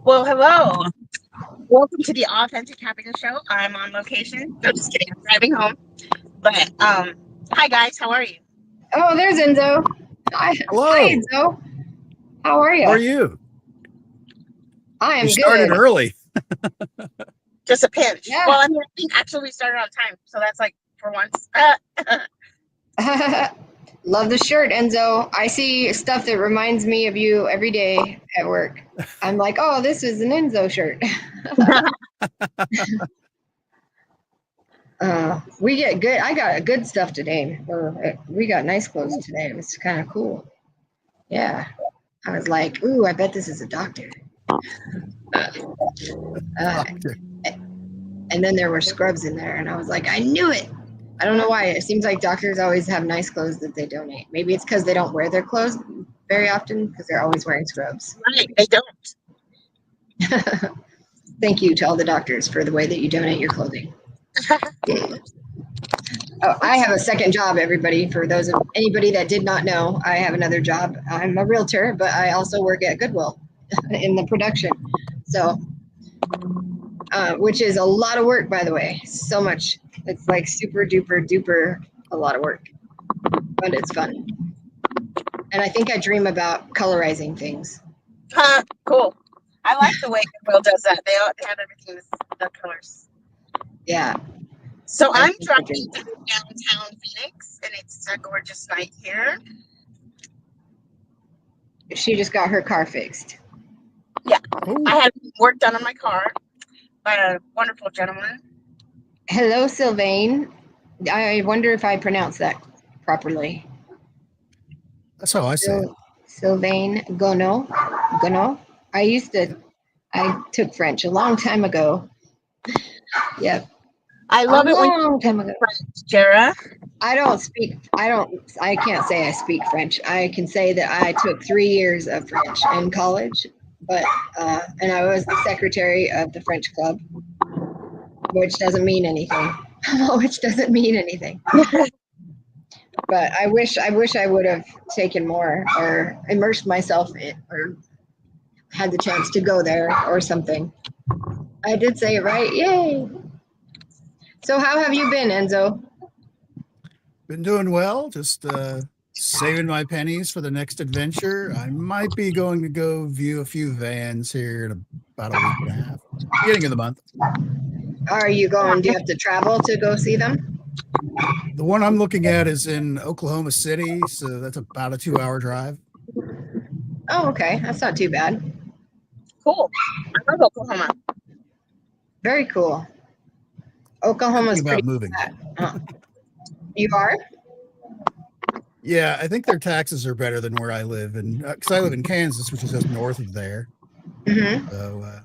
Well, hello. Welcome to the Authentic Happiness Show. I'm on location. No, just kidding. I'm driving home. But hi guys, how are you? Oh, there's Enzo. Hi, Hello. Enzo. How are How are you? you? I am You started good. early. Just a pinch. Yeah. Well, I mean, I think actually we started on time, so that's like for once. Love the shirt, Enzo. I see stuff that reminds me of you every day at work. I'm like, oh, this is an Enzo shirt. We get good. I got good stuff today. We got nice clothes today. It was kind of cool. Yeah. I was like, ooh, I bet this is a doctor. Doctor. And then there were scrubs in there, and I was like, I knew it. I don't know why. It seems like doctors always have nice clothes that they donate. Maybe it's because they don't wear their clothes very often because they're always wearing scrubs. Right, they don't. Thank you to all the doctors for the way that you donate your clothing. Oh, I have a second job, everybody. For anybody that did not know, I have another job. I'm a realtor, but I also work at Goodwill in the production. So, which is a lot of work, by the way. So much. It's like super duper duper a lot of work, but it's fun. And I think I dream about colorizing things. Cool. I like the way Goodwill does that. They have everything the colors. Yeah. So I'm driving through downtown Phoenix, and it's a gorgeous night here. She just got her car fixed. Yeah, Ooh. I had work done on my car by a wonderful gentleman. Hello, Sylvain. I wonder if I pronounced that properly. That's how I say it. Sylvain Gono. I took French a long time ago. Yep. I love it when long time ago. French, Jara. I can't say I speak French. I can say that I took 3 years of French in college, but and I was the secretary of the French club, which doesn't mean anything. But I wish I would have taken more or immersed myself in, or had the chance to go there or something. I did say it right. Yay. So how have you been, Enzo? Been doing well. Just saving my pennies for the next adventure. I might be going to go view a few vans here in about a week and a half, beginning of the month. Are you going? Do you have to travel to go see them? The one I'm looking at is in Oklahoma City, so that's about a 2-hour drive. Oh, okay. That's not too bad. Cool. I love Oklahoma. Very cool. Oklahoma's Thinking about pretty moving. You are? Yeah, I think their taxes are better than where I live, and because I live in Kansas, which is just north of there. Mm-hmm. So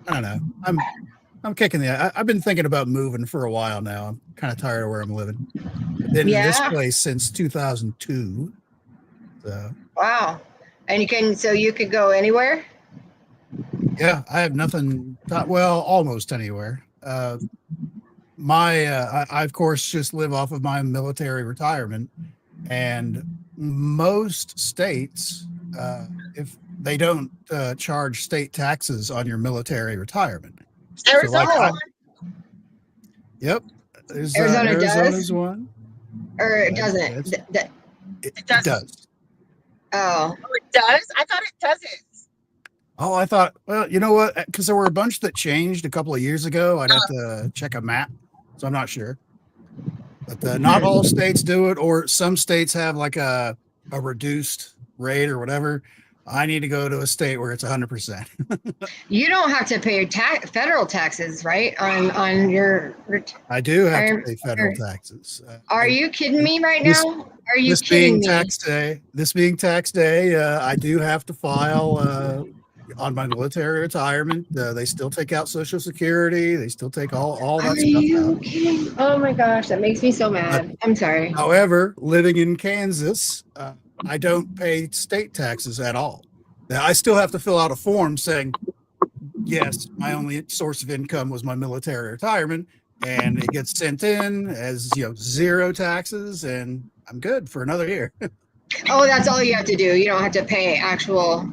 I don't know. I'm kicking I've been thinking about moving for a while now. I'm kind of tired of where I'm living. I've been in this place since 2002. So Wow. And you could go anywhere? yeah, I have nothing. Well, almost anywhere. I of course just live off of my military retirement, and most states, if they don't charge state taxes on your military retirement. Arizona. Yep. There's Arizona's one. Or it doesn't? It does. Oh. It does? I thought it doesn't. Oh, I thought, well, you know what? Because there were a bunch that changed a couple of years ago. I'd have to check a map, so I'm not sure. But not all states do it, or some states have like a reduced rate or whatever. I need to go to a state where it's 100%. You don't have to pay federal taxes, right? On your. I do have to pay federal taxes. Are you kidding me right now? Are you kidding me? This being tax day, I do have to file on my military retirement. They still take out Social Security. They still take all that stuff out. Are you kidding? Oh my gosh, that makes me so mad. I'm sorry. However, living in Kansas, I don't pay state taxes at all. Now, I still have to fill out a form saying, yes, my only source of income was my military retirement, and it gets sent in as, zero taxes, and I'm good for another year. Oh, that's all you have to do. You don't have to pay actual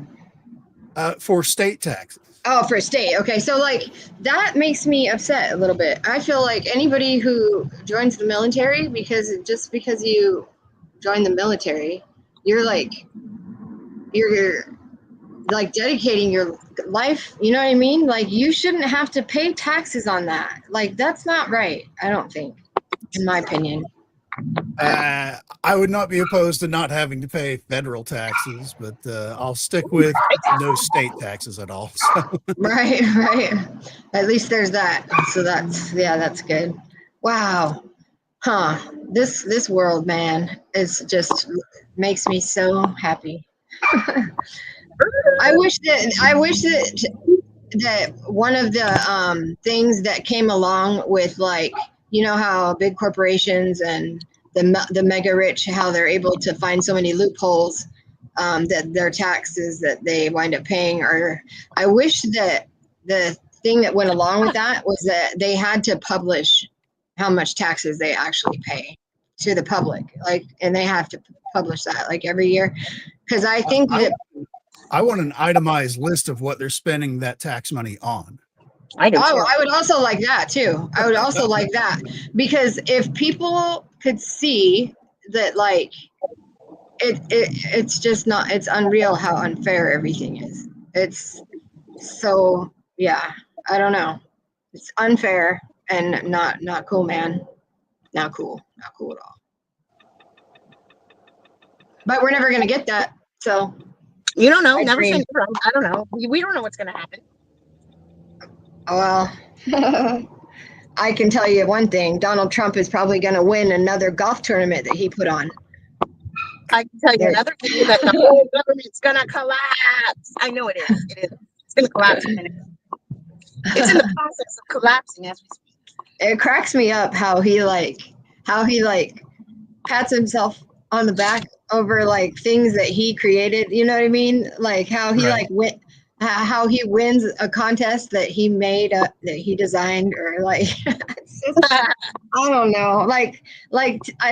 for state taxes. Oh, for a state. Okay. So like that makes me upset a little bit. I feel like anybody who joins the military, just because you join the military, you're like dedicating your life, you know what I mean? Like you shouldn't have to pay taxes on that. Like that's not right, I don't think, in my opinion. I would not be opposed to not having to pay federal taxes, but I'll stick with no state taxes at all. So. Right, right. At least there's that. So that's good. Wow. Huh. This world, man, is just makes me so happy. I wish that one of the things that came along with, like, you know how big corporations and the mega rich, how they're able to find so many loopholes, that their taxes that they wind up paying, or I wish that the thing that went along with that was that they had to publish how much taxes they actually pay to the public, like, and they have to publish that like every year, because I think that I want an itemized list of what they're spending that tax money on. I do too. I would also like that too. I would also like that, because if people could see that, like, it's just not, it's unreal how unfair everything is. It's so, yeah, I don't know. It's unfair and not cool, man. Not cool at all. But we're never gonna get that. So You don't know. I Never say dream. never. I don't know. We don't know what's going to happen. Well, I can tell you one thing. Donald Trump is probably going to win another golf tournament that he put on. I can tell you another thing, that the whole government's going to collapse. I know it is. It is. It's going to collapse in a minute. It's in the process of collapsing as we speak. It cracks me up how he pats himself on the back over like things that he created. You know what I mean? Like how he Right. how he wins a contest that he made up, that he designed, or like it's just, I don't know. Like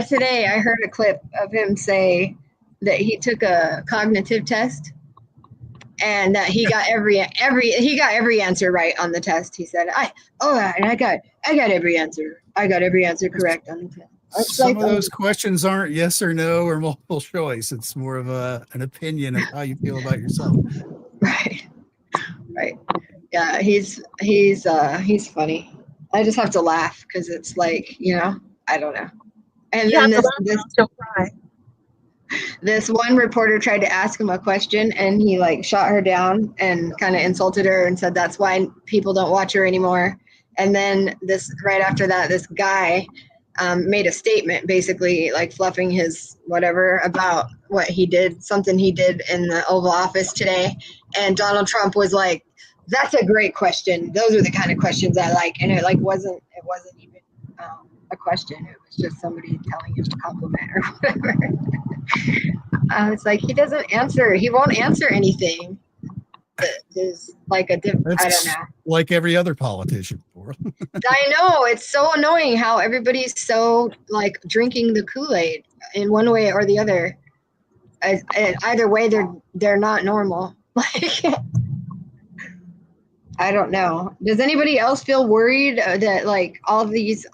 today I heard a clip of him say that he took a cognitive test and that he got every answer right on the test. He said, I got every answer. I got every answer correct on the test. It's Some like, of those questions aren't yes or no or multiple choice. It's more of an opinion of how you feel about yourself. right. Yeah, he's funny. I just have to laugh because it's like, I don't know. And You then have to laugh or she'll cry. this one reporter tried to ask him a question and he like shot her down and kind of insulted her and said that's why people don't watch her anymore. And then right after that, this guy made a statement basically like fluffing his whatever about what he did, something he did in the Oval Office today. And Donald Trump was like, that's a great question. Those are the kind of questions I like. And it wasn't even a question. It was just somebody telling him a compliment or whatever. It's like he won't answer anything that is like I don't know. Like every other politician. I know, it's so annoying how everybody's so like drinking the Kool-Aid in one way or the other. Either way, they're not normal. Like, I don't know. Does anybody else feel worried that like all these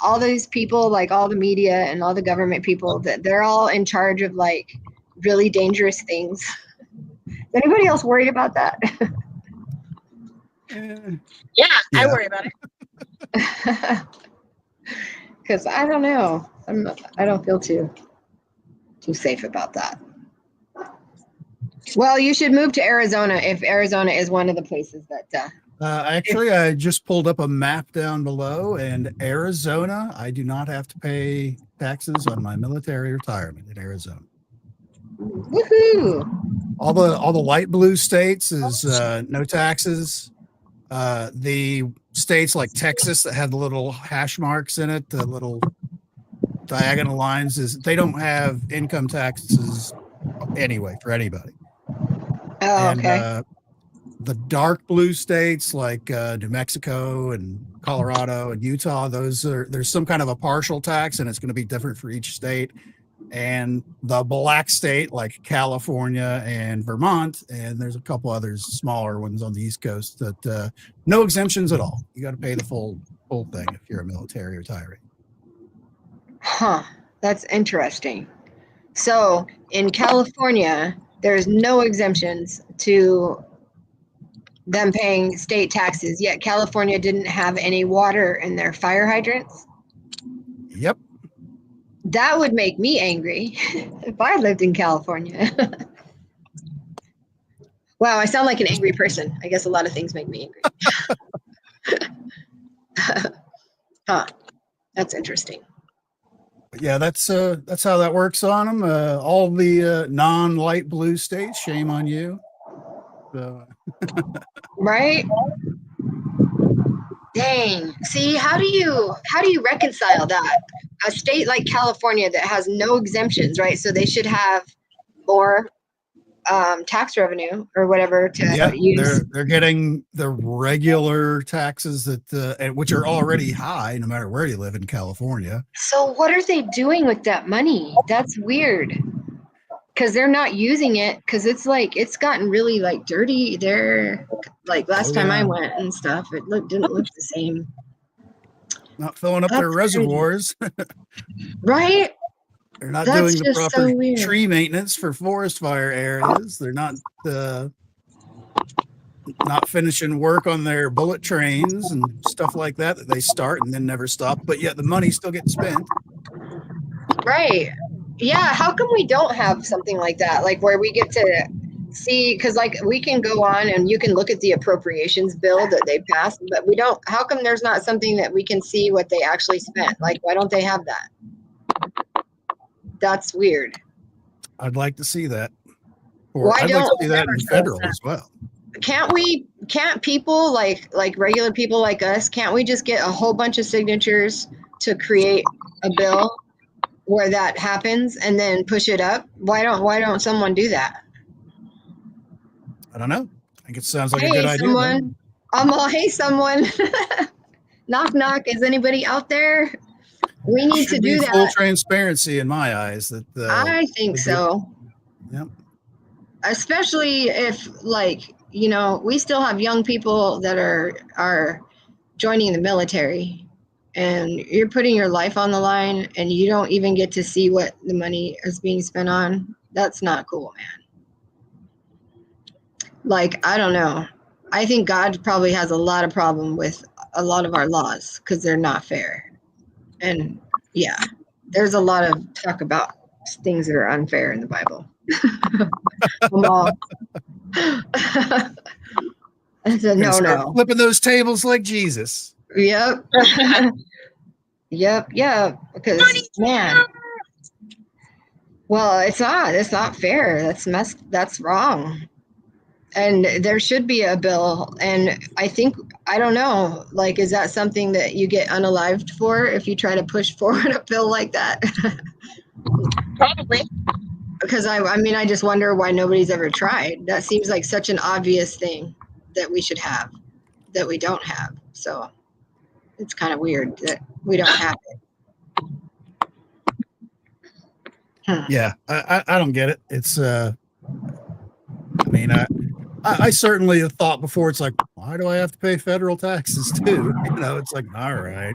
people, like all the media and all the government people, that they're all in charge of like really dangerous things? Is anybody else worried about that? Yeah, I worry about it. Because I don't know. I don't feel too safe about that. Well, you should move to Arizona if Arizona is one of the places that. Actually, I just pulled up a map down below, and Arizona, I do not have to pay taxes on my military retirement in Arizona. Woohoo! All the light blue states is no taxes. The states like Texas that have the little hash marks in it, the little diagonal lines, they don't have income taxes anyway for anybody. Oh, okay. And the dark blue states like New Mexico and Colorado and Utah, there's some kind of a partial tax, and it's going to be different for each state. and the black state like California and Vermont, and there's a couple others smaller ones on the East Coast that no exemptions at all. You got to pay the full thing if you're a military retiree. Huh. That's interesting. So in California, there's no exemptions to them paying state taxes, yet California didn't have any water in their fire hydrants. Yep. That would make me angry if I lived in California. Wow, I sound like an angry person. I guess a lot of things make me angry. Huh. That's interesting. Yeah, that's how that works on them. All the non-light blue states, shame on you. So. Right? Dang. See, how do you reconcile that? A state like California that has no exemptions, right? So they should have more tax revenue or whatever to use. They're getting the regular taxes that which are already high no matter where you live in California. So what are they doing with that money? That's weird. Because they're not using it, because it's gotten really like dirty there. Like last time I went and stuff, it didn't look the same. Not filling up their reservoirs. Right? They're not doing the proper tree maintenance for forest fire areas. They're not finishing work on their bullet trains and stuff like that they start and then never stop, but yet the money still gets spent. Right. Yeah. How come we don't have something like that? Like where we get to see, because like we can go on and you can look at the appropriations bill that they passed, but we don't. How come there's not something that we can see what they actually spent? Like, why don't they have that? That's weird. I'd like to see that. Or I'd like to see that in federal as well. Can't people like regular people like us, can't we just get a whole bunch of signatures to create a bill where that happens and then push it up? Why don't someone do that? I don't know. I think it sounds like a good idea. Hey, someone. Knock, knock. Is anybody out there? We need to do that. Full transparency in my eyes. I think so. Yep. Especially if, like, we still have young people that are joining the military, and you're putting your life on the line, and you don't even get to see what the money is being spent on. That's not cool, man. Like, I don't know. I think God probably has a lot of problem with a lot of our laws because they're not fair. And yeah, there's a lot of talk about things that are unfair in the Bible. I said, no. Flipping those tables like Jesus. Yep. Yep. Because man, well, it's not fair. That's wrong. And there should be a bill. And I don't know, like, is that something that you get unalived for if you try to push forward a bill like that? Probably. Because I just wonder why nobody's ever tried. That seems like such an obvious thing that we should have, that we don't have. So it's kind of weird that we don't have it. Yeah, I don't get it. It's I certainly have thought before, it's like, why do I have to pay federal taxes too? It's like, all right,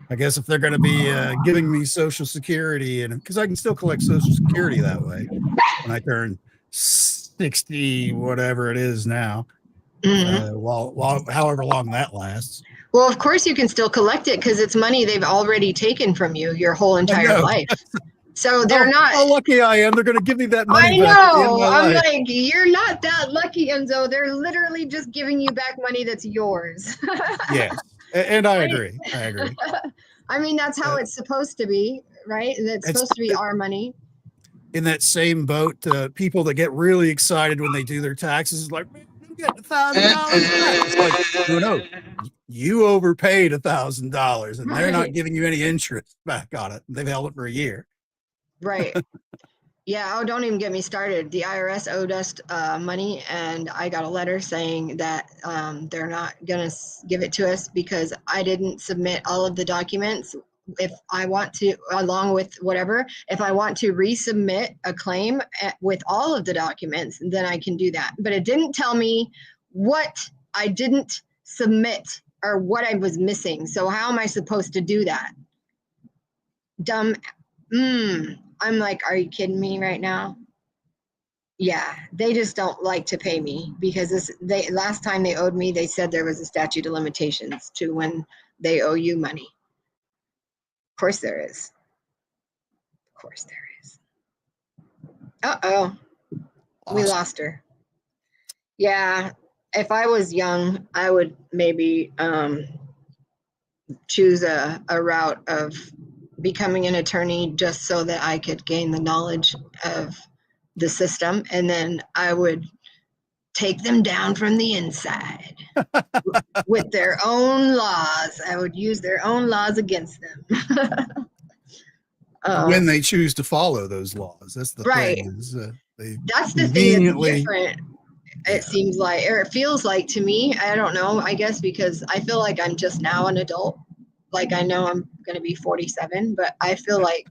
I guess if they're going to be giving me Social Security, and because I can still collect Social Security that way when I turn 60, whatever it is now, while however long that lasts. Well, of course you can still collect it because it's money they've already taken from you your whole entire life. So they're not. How lucky I am! They're going to give me that money. I back know. I'm life. like, you're not that lucky, Enzo. They're literally just giving you back money that's yours. Yes, and I agree. I mean, that's how it's supposed to be, right? That's supposed to be our money. In that same boat, people that get really excited when they do their taxes, like, you get $1,000 back. It's like, no, you overpaid $1,000, and they're not giving you any interest back on it. They've held it for a year. Right. Yeah. Oh, don't even get me started. The IRS owed us money, and I got a letter saying that they're not going to give it to us because I didn't submit all of the documents if I want to, along with whatever, if I want to resubmit a claim with all of the documents, then I can do that. But it didn't tell me what I didn't submit or what I was missing. So how am I supposed to do that? Dumb. I'm like, are you kidding me right now? Yeah, they just don't like to pay me because last time they owed me, they said there was a statute of limitations to when they owe you money. Of course there is. Of course there is. Uh-oh. We lost her. Yeah, if I was young, I would maybe choose a route of becoming an attorney just so that I could gain the knowledge of the system, and then I would take them down from the inside with their own laws. I would use their own laws against them. When they choose to follow those laws, that's the right. thing. Is, that's the thing that's different. It seems like, or it feels like to me. I don't know. I guess because I feel like I'm just now an adult. Like I know I'm going to be 47, but I feel like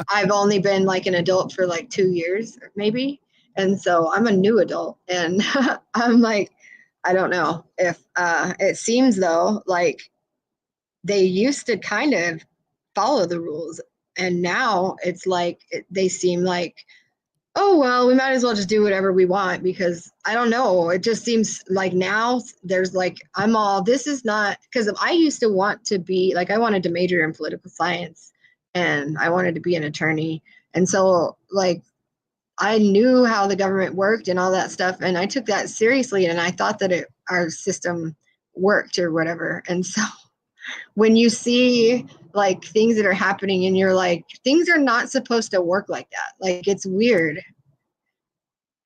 I've only been like an adult for like 2 years, maybe. And so I'm a new adult, and I'm like, I don't know if it seems though like they used to kind of follow the rules, and now it's like they seem like, oh well, we might as well just do whatever we want, because I don't know, it just seems like now there's like, this is not, because I used to want to be like, I wanted to major in political science and I wanted to be an attorney, and so like I knew how the government worked and all that stuff, and I took that seriously, and I thought that our system worked or whatever. And so when you see like things that are happening and you're like, things are not supposed to work like that, like it's weird.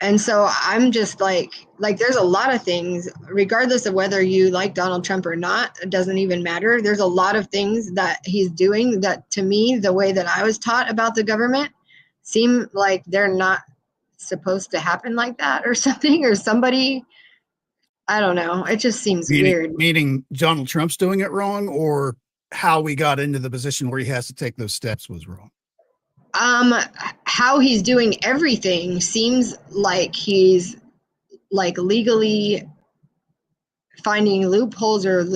And so I'm just like there's a lot of things, regardless of whether you like Donald Trump or not, it doesn't even matter. There's a lot of things that he's doing that, to me, the way that I was taught about the government, seem like they're not supposed to happen like that or something, or somebody, I don't know. It just seems weird. Meaning Donald Trump's doing it wrong, or how we got into the position where he has to take those steps was wrong? How he's doing everything seems like he's like legally finding loopholes or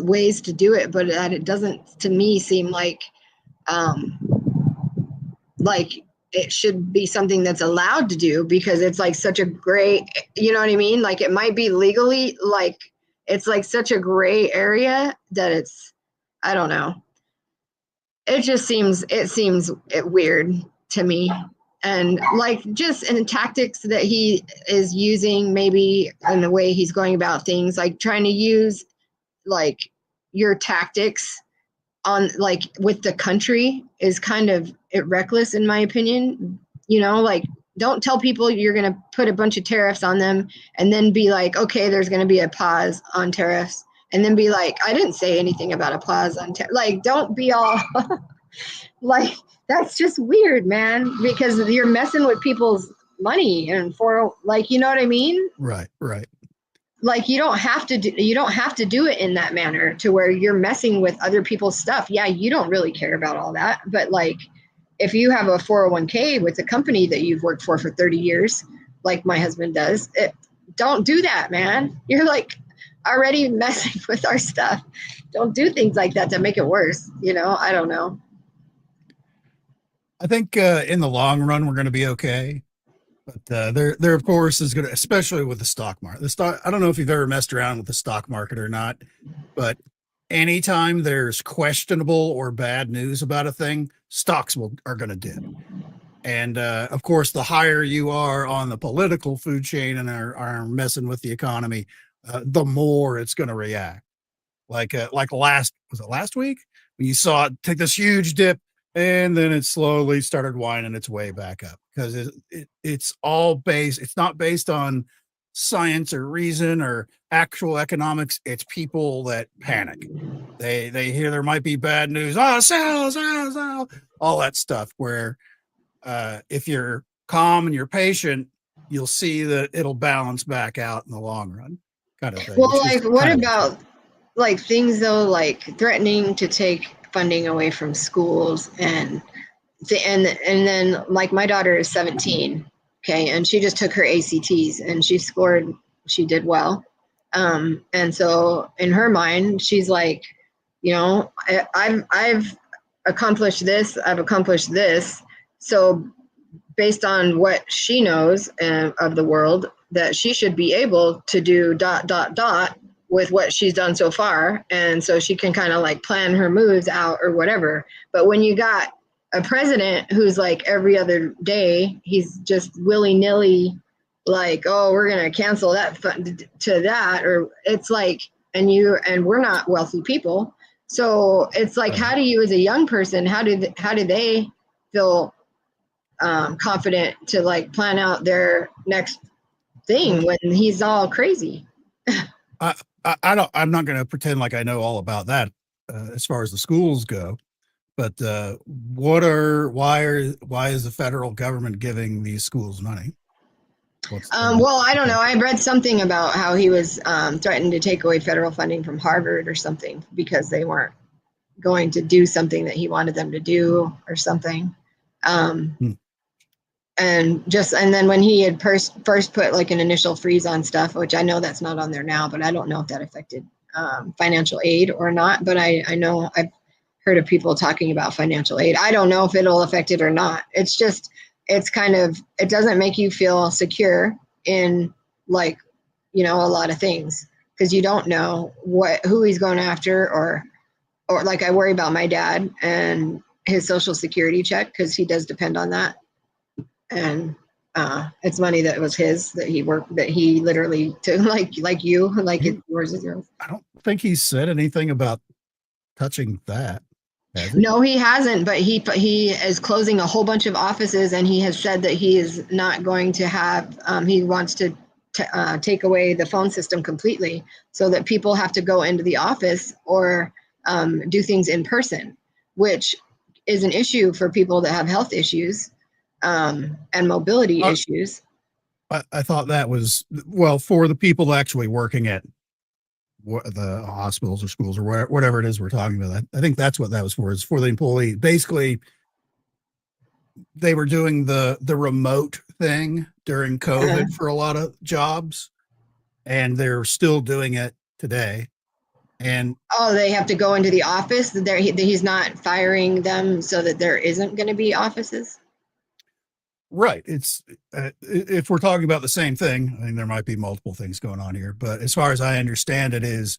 ways to do it, but that it doesn't, to me, seem like it should be something that's allowed to do, because it's like such a gray, you know what I mean? Like it might be legally, like it's like such a gray area that it's, I don't know. It just seems weird to me. And like just in the tactics that he is using, maybe in the way he's going about things, like trying to use like your tactics on like with the country is kind of reckless, in my opinion. You know, like don't tell people you're going to put a bunch of tariffs on them and then be like, okay, there's going to be a pause on tariffs, and then be like, I didn't say anything about a pause on tariffs. Like, don't be all like, that's just weird, man, because you're messing with people's money and for like, you know what I mean? Right. Like you don't have to do it in that manner to where you're messing with other people's stuff. Yeah, you don't really care about all that, but like if you have a 401k with a company that you've worked for 30 years, like my husband does, don't do that, man. You're like already messing with our stuff. Don't do things like that to make it worse. You know, I don't know. I think in the long run, we're going to be okay. But there, of course, is going to, especially with the stock market. I don't know if you've ever messed around with the stock market or not, but anytime there's questionable or bad news about a thing, stocks are going to dip. And of course, the higher you are on the political food chain and are messing with the economy, the more it's going to react. Like last week when you saw it take this huge dip, and then it slowly started winding its way back up, because it's not based on science or reason or actual economics. It's people that panic. They hear there might be bad news. Oh, sell, all that stuff. Where if you're calm and you're patient, you'll see that it'll balance back out in the long run, kind of thing. Well, like what about like things though, like threatening to take funding away from schools and then like my daughter is 17, okay, and she just took her ACTs and she did well. And so in her mind, she's like, I've accomplished this, I've accomplished this. So based on what she knows of the world, that she should be able to do ... with what she's done so far. And so she can kind of like plan her moves out or whatever. But when you got a president who's like every other day, he's just willy-nilly like, oh, we're going to cancel that fund to that, or it's like, and we're not wealthy people. So it's like, how do you, as a young person, how do they feel confident to like plan out their next thing when he's all crazy? I'm not going to pretend like I know all about that as far as the schools go, but why is the federal government giving these schools money? Well, I don't know. I read something about how he was threatened to take away federal funding from Harvard or something because they weren't going to do something that he wanted them to do or something. And then when he had first put like an initial freeze on stuff, which I know that's not on there now, but I don't know if that affected financial aid or not. But I know I've heard of people talking about financial aid. I don't know if it'll affect it or not. It's just, it doesn't make you feel secure in like, a lot of things because you don't know who he's going after or like I worry about my dad and his Social Security check because he does depend on that. And it's money that was his, that he literally took, like you, like it's yours is yours. I don't think he said anything about touching that. Has he? No, he hasn't, but he is closing a whole bunch of offices, and he has said that he is not going to have, he wants to take away the phone system completely so that people have to go into the office or do things in person, which is an issue for people that have health issues. And mobility issues. I thought that was, well, for the people actually working at the hospitals or schools or whatever it is we're talking about. I think that's what that was for, is for the employee. Basically, they were doing the remote thing during COVID for a lot of jobs, and they're still doing it today. And they have to go into the office. He's not firing them so that there isn't going to be offices. Right. It's if we're talking about the same thing, I mean, there might be multiple things going on here, but as far as I understand it, is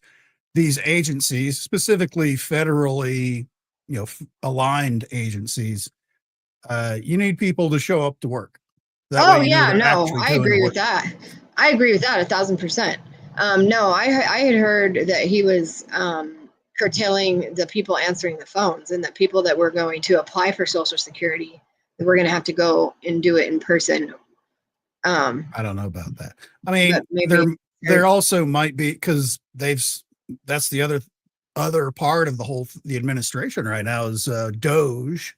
these agencies, specifically federally, aligned agencies, you need people to show up to work. I agree with that. I agree with that 1,000%. No, I had heard that he was curtailing the people answering the phones, and that people that were going to apply for Social Security, we're going to have to go and do it in person. I don't know about that. I mean, there also might be, because that's the other part of the administration right now is Doge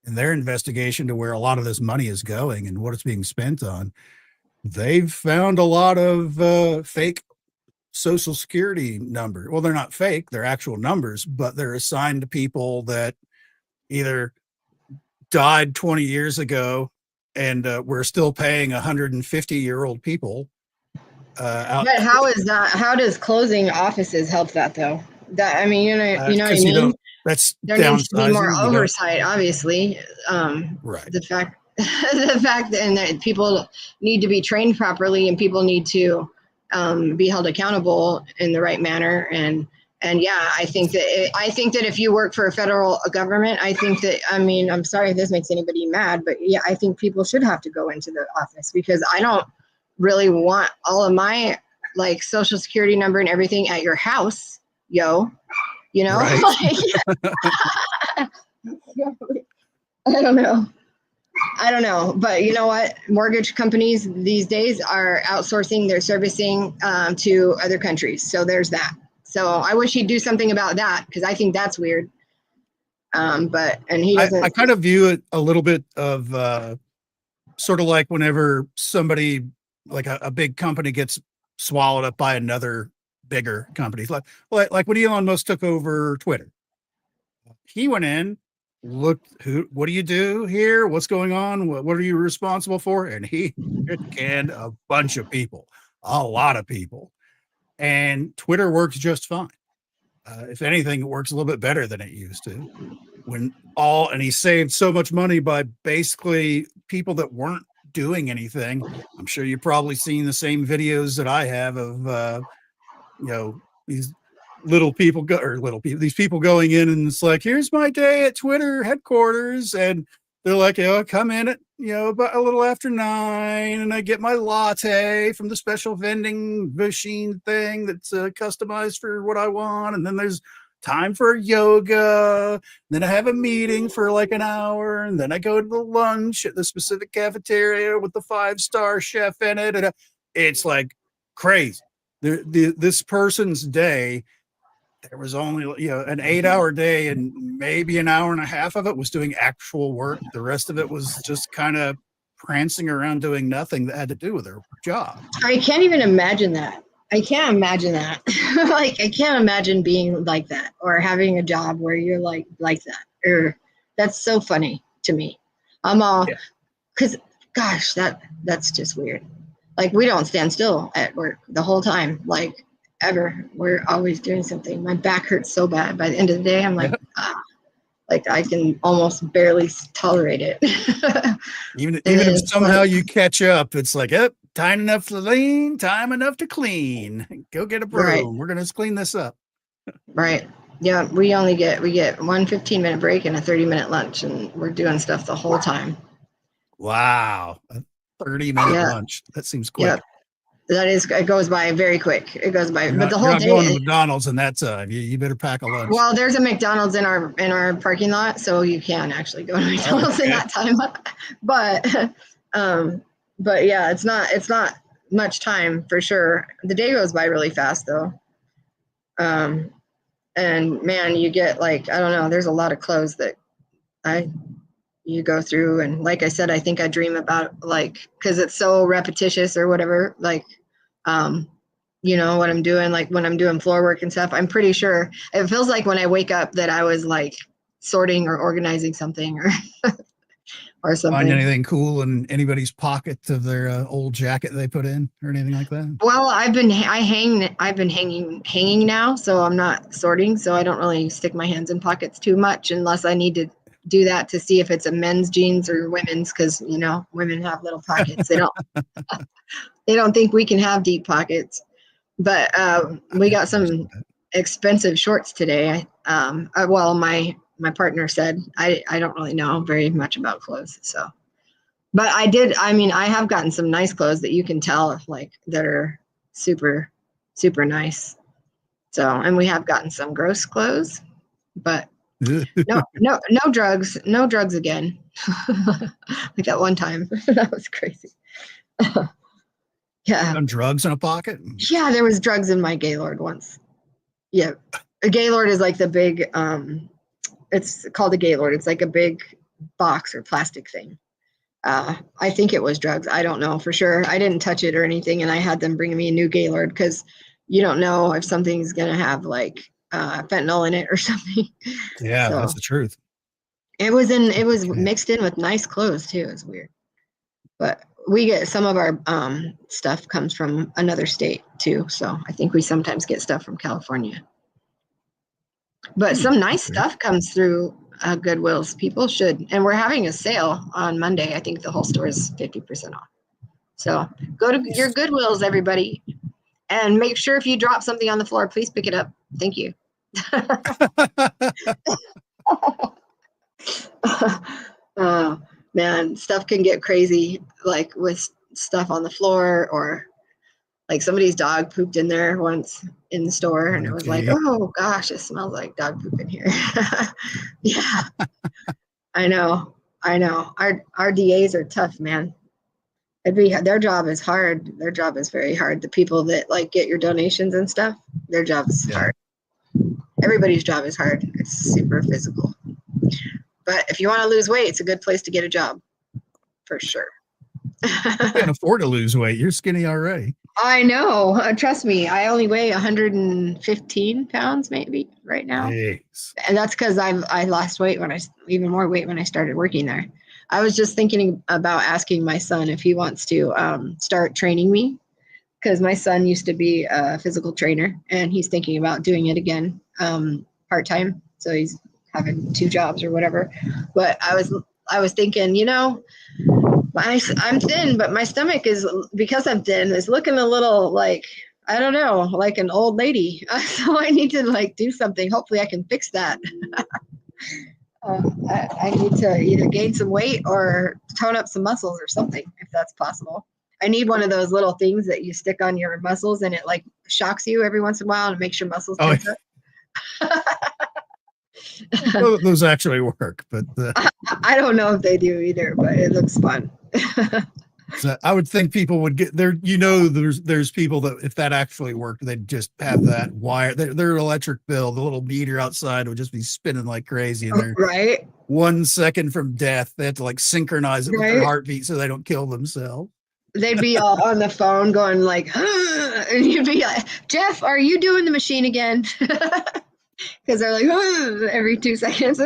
and their investigation to where a lot of this money is going and what it's being spent on. They've found a lot of fake Social Security numbers. Well, they're not fake, they're actual numbers, but they're assigned to people that either died 20 years ago and we're still paying 150-year-old people. But how is that? How does closing offices help that though? That, I mean, you know what I mean? There needs to be more oversight, obviously. Right. The fact that people need to be trained properly, and people need to be held accountable in the right manner. And yeah, I think that if you work for a federal government, I think that, I mean, I'm sorry if this makes anybody mad, but yeah, I think people should have to go into the office, because I don't really want all of my like Social Security number and everything at your house, right. I don't know, but you know what? Mortgage companies these days are outsourcing their servicing to other countries. So there's that. So I wish he'd do something about that, because I think that's weird. But he doesn't. I kind of view it a little bit of sort of like whenever somebody like a big company gets swallowed up by another bigger company, like when Elon Musk took over Twitter. He went in, looked, what do you do here? What's going on? What are you responsible for? And he canned a bunch of people, a lot of people. And Twitter works just fine. If anything, it works a little bit better than it used to. And he saved so much money by basically people that weren't doing anything. I'm sure you've probably seen the same videos that I have of, these these people going in, and it's like, here's my day at Twitter headquarters. And they're like, come in at, about a little after 9, and I get my latte from the special vending machine thing that's customized for what I want. And then there's time for yoga. Then I have a meeting for like an hour. And then I go to the lunch at the specific cafeteria with the 5-star chef in it. And it's like crazy. This person's day, there was only an 8-hour day, and maybe an hour and a half of it was doing actual work. The rest of it was just kind of prancing around doing nothing that had to do with her job. I can't even imagine that. I can't imagine that. Like, I can't imagine being like that, or having a job where you're like that. Or that's so funny to me. I'm all, because gosh, that's just weird. Like, we don't stand still at work the whole time, like ever. We're always doing something. My back hurts so bad. By the end of the day, I'm like, like I can almost barely tolerate it. even if somehow you catch up, it's like, time enough to lean, time enough to clean. Go get a broom. Right. We're gonna clean this up. Right. Yeah, we get 1 15-minute break and a 30-minute lunch, and we're doing stuff the whole time. Wow. 30-minute lunch. That seems quick. Yep. It goes by very quick. It goes by, but the whole day. Going to McDonald's and that's you better pack a lunch. Well, there's a McDonald's in our parking lot, so you can actually go to McDonald's in that time. But yeah, it's not much time for sure. The day goes by really fast though. And man, you get like, I don't know, there's a lot of clothes that you go through. And like I said, I think I dream about, like, because it's so repetitious or whatever, like, what I'm doing, like when I'm doing floor work and stuff, I'm pretty sure it feels like when I wake up that I was like sorting or organizing something or something. Find anything cool in anybody's pocket of their old jacket they put in or anything like that? Well, I've been hanging now, so I'm not sorting. So I don't really stick my hands in pockets too much unless I need to do that to see if it's a men's jeans or women's, because women have little pockets. They don't think we can have deep pockets. But we got some expensive shorts today. Well, my partner said, I don't really know very much about clothes, so. But I have gotten some nice clothes that you can tell, like, that are super, super nice. So, and we have gotten some gross clothes, but no drugs again. Like that one time. That was crazy. Yeah. Done drugs in a pocket? Yeah, there was drugs in my Gaylord once. Yeah. A Gaylord is like the big, it's called a Gaylord. It's like a big box or plastic thing. I think it was drugs. I don't know for sure. I didn't touch it or anything, and I had them bring me a new Gaylord because you don't know if something's going to have like fentanyl in it or something. Yeah, so, that's the truth. It was mixed in with nice clothes too. It's weird. But we get some of our stuff comes from another state too. So I think we sometimes get stuff from California. But some nice stuff comes through Goodwill's. People should. And we're having a sale on Monday. I think the whole store is 50% off. So go to your Goodwills, everybody. And make sure if you drop something on the floor, please pick it up. Thank you. Oh, man, stuff can get crazy, like with stuff on the floor, or like somebody's dog pooped in there once in the store, and it was like, oh gosh, it smells like dog poop in here. Yeah, I know. Our DAs are tough, man. Their job is hard. Their job is very hard. The people that like get your donations and stuff, their job is hard. Everybody's job is hard. It's super physical. But if you want to lose weight, it's a good place to get a job, for sure. You can't afford to lose weight. You're skinny already. I know. Trust me, I only weigh 115 pounds maybe right now. Thanks. And that's because I lost weight even more weight when I started working there. I was just thinking about asking my son if he wants to start training me, because my son used to be a physical trainer and he's thinking about doing it again part-time. So he's having 2 jobs or whatever. But I was thinking, I'm thin, but my stomach is, because I'm thin, is looking a little like, I don't know, like an old lady. So I need to like do something. Hopefully I can fix that. I need to either gain some weight or tone up some muscles or something, if that's possible. I need one of those little things that you stick on your muscles and it like shocks you every once in a while and makes your muscles tense up. Those actually work, but I don't know if they do either, but it looks fun. so I would think people would get there. There's people that if that actually worked, they'd just have that wire. Their electric bill, the little meter outside would just be spinning like crazy. And they're Right. 1 second from death. They have to like synchronize it with their heartbeat so they don't kill themselves. They'd be all on the phone going like, and you'd be like, Jeff, are you doing the machine again? Because they're like, every 2 seconds.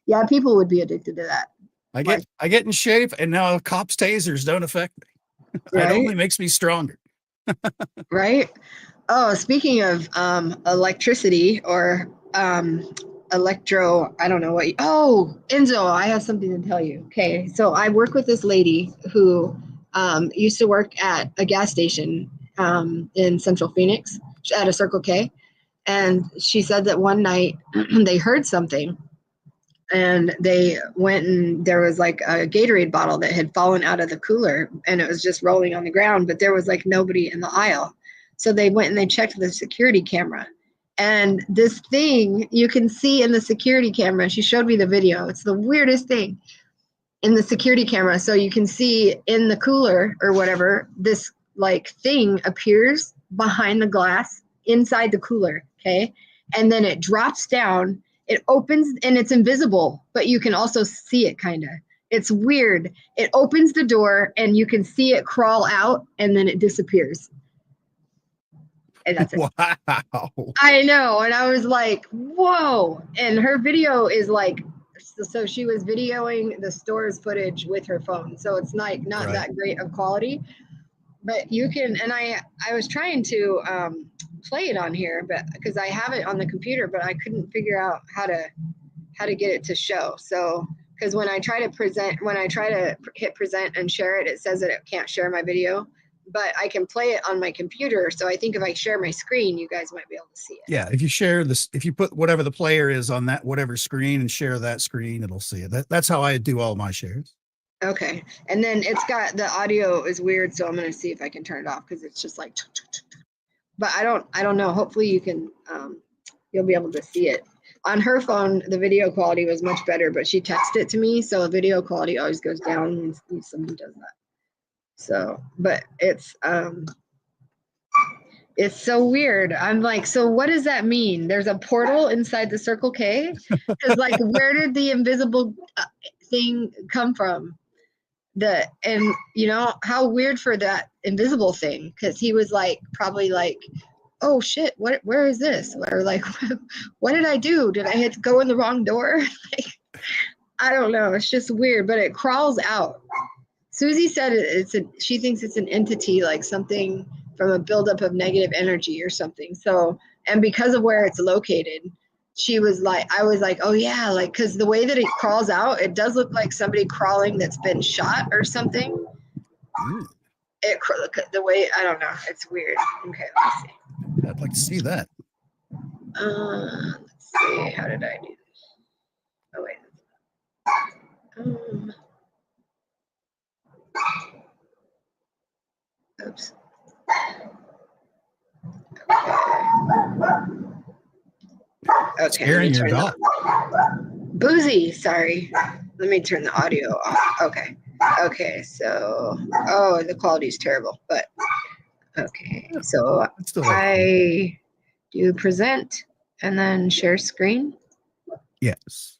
Yeah, people would be addicted to that. I get in shape, and now cops' tasers don't affect me. Right? It only makes me stronger. Right. Oh, speaking of electricity or electro, I don't know what. Enzo, I have something to tell you. Okay, so I work with this lady who used to work at a gas station in Central Phoenix at a Circle K, and she said that one night they heard something. And they went and there was like a Gatorade bottle that had fallen out of the cooler and it was just rolling on the ground, but there was like nobody in the aisle. So they went and they checked the security camera. And this thing you can see in the security camera, she showed me the video. It's the weirdest thing in the security camera. So you can see in the cooler or whatever, this like thing appears behind the glass inside the cooler. Okay. And then it drops down. It opens and it's invisible, but you can also see it kind of. It's weird. It opens the door and you can see it crawl out and then it disappears. And that's it. Wow. I know. And I was like, whoa. And her video is like, so she was videoing the store's footage with her phone. So it's not Right. that great of quality. But you can, and I was trying to play it on here, but because I have it on the computer, but I couldn't figure out how to get it to show. So because when I try to hit present and share it, it says that it can't share my video, but I can play it on my computer. So I think if I share my screen, you guys might be able to see it. Yeah, if you share this, if you put whatever the player is on that whatever screen and share that screen, it'll see it. That's how I do all my shares. Okay. And then it's got the audio is weird, so I'm going to see if I can turn it off because it's just like, but I don't know. Hopefully you can, you'll be able to see it. On her phone, the video quality was much better, but she texted it to me, so the video quality always goes down when somebody does that. So, but it's so weird. I'm like, so what does that mean? There's a portal inside the Circle K? Because like, where did the invisible thing come from? And you know how weird for that invisible thing, because he was like probably like, oh shit, where is this, or like what did I do, did I hit to go in the wrong door? Like, I don't know, it's just weird, but it crawls out. Susie said she thinks it's an entity, like something from a buildup of negative energy or something. So, and because of where it's located, she was like, I was like, oh yeah, like, because the way that it crawls out, it does look like somebody crawling that's been shot or something. The way, I don't know, it's weird. Okay, let me see. I'd like to see that. Let's see, how did I do this? Oh wait. Oops. Okay. Scaring your dog. Boozy, sorry. Let me turn the audio off. Okay, so, the quality is terrible, but okay. So I do present and then share screen. Yes.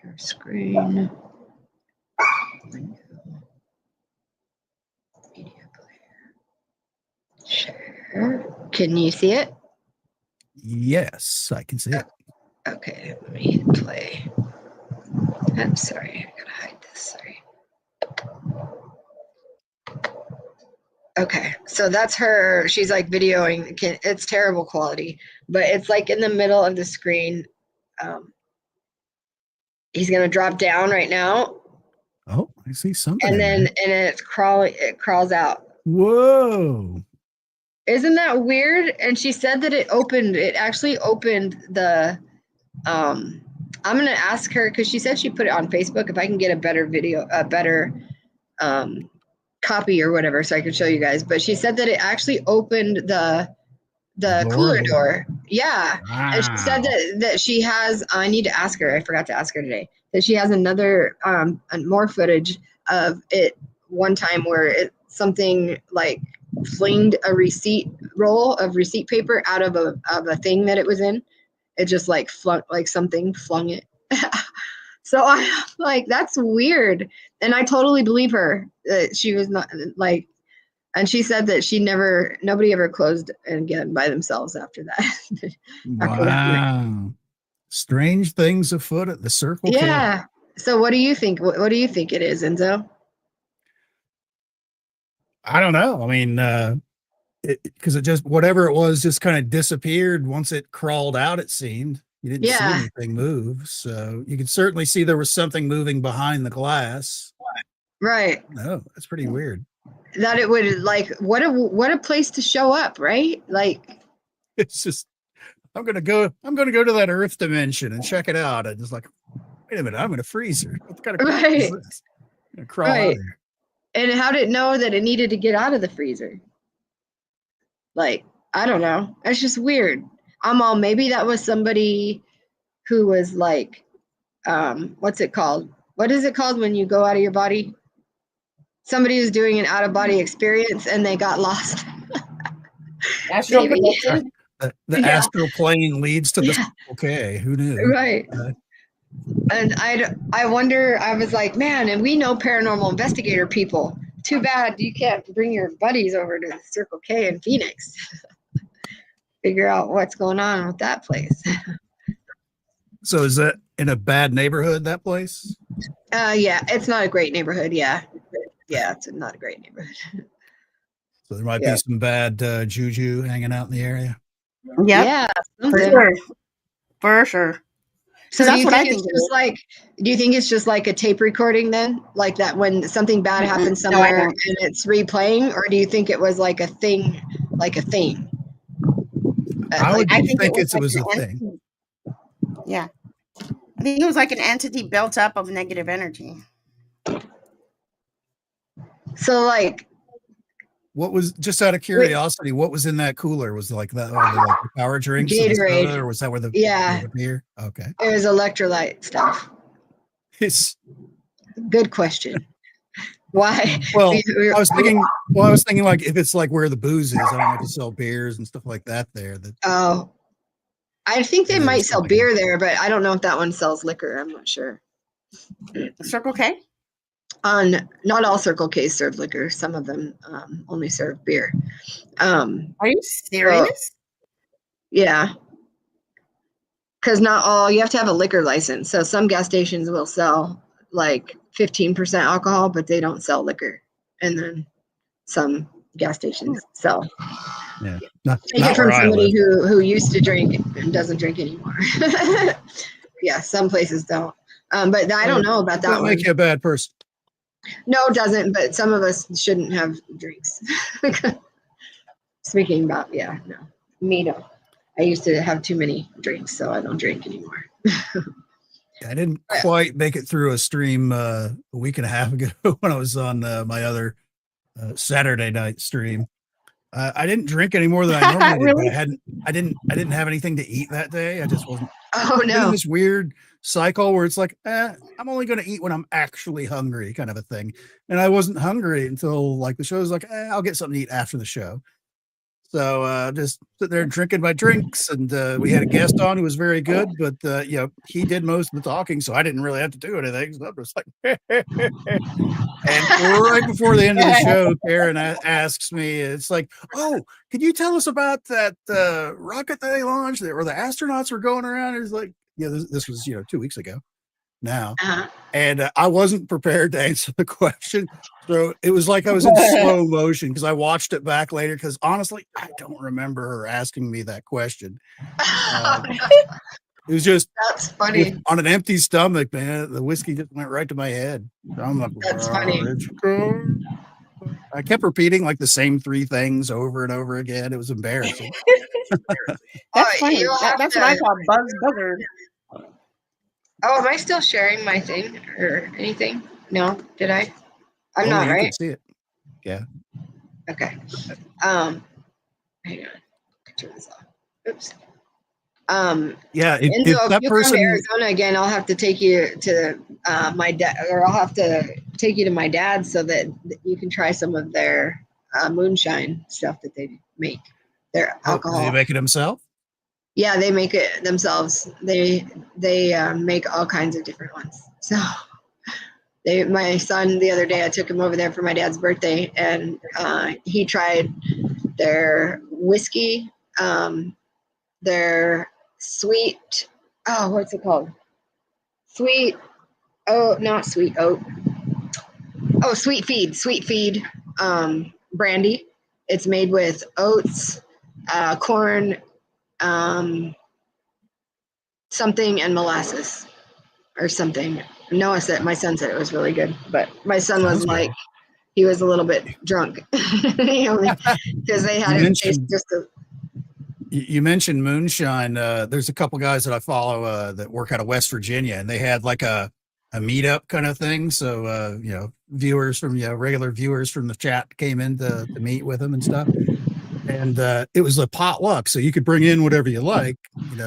Share screen. Media Can you see it? Yes, I can see it. Okay, let me play. I'm sorry, I gotta hide this. Sorry. Okay, so that's her. She's like videoing. It's terrible quality, but it's like in the middle of the screen. He's gonna drop down right now, Oh, I see something. and then there. it's crawling. It crawls out. Whoa. Isn't that weird? And she said that it opened. It actually opened the. I'm gonna ask her because she said she put it on Facebook. If I can get a better video, a better copy or whatever, so I can show you guys. But she said that it actually opened the cooler door. Yeah. Wow. And she said that she has, I need to ask her, I forgot to ask her today, that she has another more footage of it one time where it something like flinged a receipt roll of receipt paper out of a thing that it was in. It just like flung, like something flung it. So I like, that's weird. And I totally believe her. She was not like, and she said that nobody ever closed again by themselves after that. Wow. Strange things afoot at the Circle K. Yeah. So what do you think? What do you think it is, Enzo? I don't know. I mean, because it just, whatever it was, just kind of disappeared once it crawled out, it seemed. You didn't see anything move. So you could certainly see there was something moving behind the glass. Right. No, that's pretty weird. That it would like, what a place to show up, right? Like, it's just, I'm gonna go to that Earth dimension and check it out. And just like, wait a minute, I'm in a freezer. What kind of crap is this? I'm gonna crawl out of there. And how did it know that it needed to get out of the freezer? Like, I don't know. It's just weird. Maybe that was somebody who was like, what's it called? What is it called when you go out of your body? Somebody who's doing an out-of-body experience and they got lost. Astral projection? The astral plane leads to the okay. Who knew? Right. And I wonder, I was like, man, and we know paranormal investigator people. Too bad you can't bring your buddies over to Circle K in Phoenix. Figure out what's going on with that place. So is that in a bad neighborhood, that place? Yeah, it's not a great neighborhood. Yeah, it's not a great neighborhood. So there might be some bad juju hanging out in the area. Yep. Yeah, for sure. So do you think it's just like, do you think it's just like a tape recording then? Like that when something bad happens somewhere and it's replaying? Or do you think it was like a thing, like a thing? I think it was a thing. Yeah. I think it was like an entity built up of negative energy. So like, what was, just out of curiosity, what was in that cooler? Was like that, like the power drinks, Gatorade, or was that where the beer? Okay, it was electrolyte stuff. It's good question. Why? Well, I was thinking like if it's like where the booze is, I don't know if you sell beers and stuff like that there. I think they might sell beer there, but I don't know if that one sells liquor. I'm not sure. Circle K? Not all Circle K's serve liquor. Some of them only serve beer. Are you serious? Yeah. Because not all, you have to have a liquor license. So some gas stations will sell like 15% alcohol, but they don't sell liquor. And then some gas stations sell. Yeah. Take it from somebody who used to drink and doesn't drink anymore. Yeah, some places don't. But I don't know about that one. Make you a bad person. No, it doesn't, but some of us shouldn't have drinks. Speaking about, me no. I used to have too many drinks, so I don't drink anymore. I didn't quite make it through a stream a week and a half ago when I was on my other Saturday night stream. I didn't drink any more than I normally did. Really? I didn't have anything to eat that day. I just wasn't. Oh no! In this weird cycle where it's like, I'm only going to eat when I'm actually hungry, kind of a thing. And I wasn't hungry until like the show's like, I'll get something to eat after the show. So just sitting there drinking my drinks, and we had a guest on who was very good, but he did most of the talking, so I didn't really have to do anything. So I was like, and right before the end of the show, Karen asks me, it's like, "Oh, can you tell us about that rocket that they launched, where the astronauts were going around?" It's like, this was 2 weeks ago now. And I wasn't prepared to answer the question. So it was like I was in slow motion because I watched it back later because honestly, I don't remember her asking me that question. It was just That's funny. on an empty stomach, man. The whiskey just went right to my head. I'm like, That's funny. I kept repeating like the same 3 things over and over again. It was embarrassing. That's funny. That's what I call buzzard. Oh, am I still sharing my thing or anything? No, did I? I'm not, You right? can see it. Yeah. Okay. Hang on. Turn this off. Oops. Yeah. Enzo, If that if you person, come to Arizona again, I'll have to take you to my dad, or I'll have to take you to my dad's so that you can try some of their moonshine stuff that they make. Their alcohol. Did he make it himself? Yeah, they make it themselves. They make all kinds of different ones. So my son, the other day, I took him over there for my dad's birthday, and he tried their whiskey, their sweet, what's it called? Not sweet oat. Oh, sweet feed brandy. It's made with oats, corn, something, and molasses or something. My son said it was really good, but my son was like, he was a little bit drunk because they had it taste just a. You mentioned moonshine. There's a couple guys that I follow that work out of West Virginia, and they had like a meetup kind of thing. So viewers from regular viewers from the chat came in to meet with them and stuff. And it was a potluck, so you could bring in whatever you like,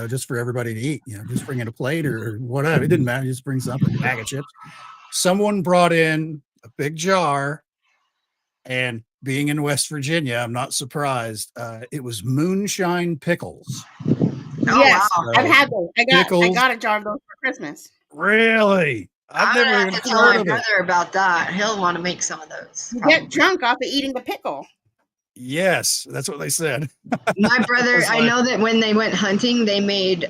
just for everybody to eat. Just bring in a plate or whatever. It didn't matter. Just bring something, a bag of chips. Someone brought in a big jar, and being in West Virginia, I'm not surprised. It was moonshine pickles. Yes, wow. I've had those. I got a jar of those for Christmas. Really? I've never even have to tell my brother about that. He'll want to make some of those. You get drunk off of eating the pickle. Yes, that's what they said. My brother, I know that when they went hunting, they made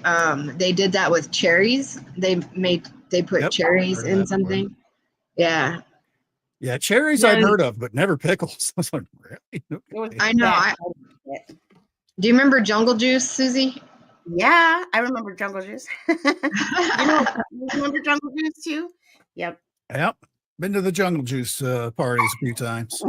they did that with cherries. They put cherries in something. Yeah. Yeah, cherries I've heard of, but never pickles. I was like, really? I know. Do you remember Jungle Juice, Susie? Yeah, I remember Jungle Juice. You remember Jungle Juice too? Yep. Been to the Jungle Juice parties a few times.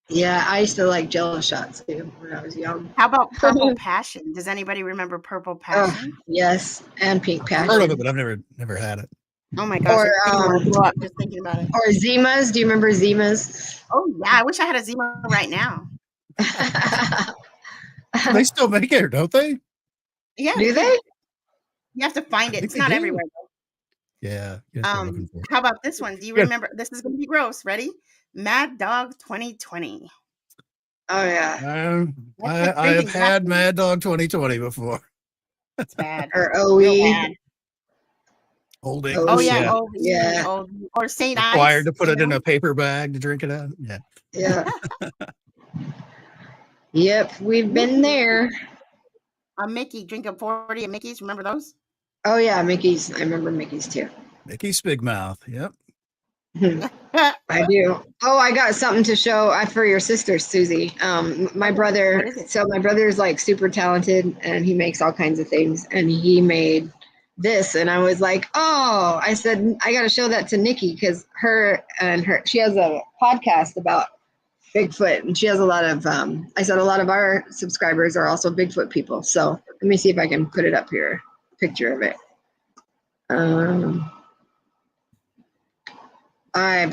Yeah, I used to like Jello shots too when I was young. How about Purple Passion? Does anybody remember Purple Passion? Yes, and Pink Passion. I've heard of it, but I've never had it. Oh my gosh! Or just thinking about it. Or Zimas. Do you remember Zimas? Oh yeah, I wish I had a Zima right now. They still make it, don't they? Yeah. Do they? You have to find it. It's not everywhere though. Yeah. How about this one? Do you remember? This is going to be gross. Ready? Mad Dog 2020. Oh yeah. I have had Mad Dog 2020 before. It's bad. Or OE. Old English. Oh yeah. Yeah. Old, yeah. Old, or St. Ives. Required to put it in a paper bag to drink it out. Yeah. Yeah. Yep, we've been there. A Mickey, drink of 40 of Mickey's. Remember those? Oh yeah, Mickey's. I remember Mickey's too. Mickey's Big Mouth. Yep. I do. Oh, I got something to show for your sister, Susie. My brother. So my brother's like super talented, and he makes all kinds of things. And he made this, and I was like, oh, I said I got to show that to Nikki because she has a podcast about Bigfoot, and she has a lot of. I said a lot of our subscribers are also Bigfoot people. So let me see if I can put it up here. Picture of it.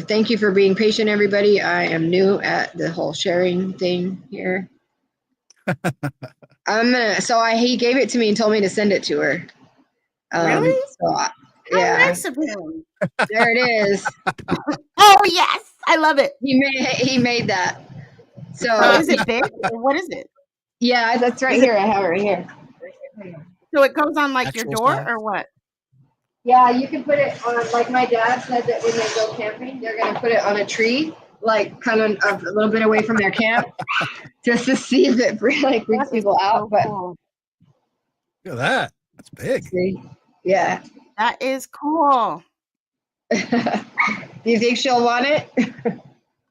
Thank you for being patient, everybody. I am new at the whole sharing thing here. He gave it to me and told me to send it to her. Really? Yeah. How nice of him. There it is. Oh yes, I love it. He made that. So is it big or what is it? yeah, that's right Is it, here. I have it right here. so it goes on like your Actual door size. or what? Yeah, you can put it on, like my dad said that when they go camping, they're going to put it on a tree, like kind of a little bit away from their camp, just to see if it like freaks That is people out. so But cool. Look at that. That's big. see, yeah. That is cool. Do you think she'll want it?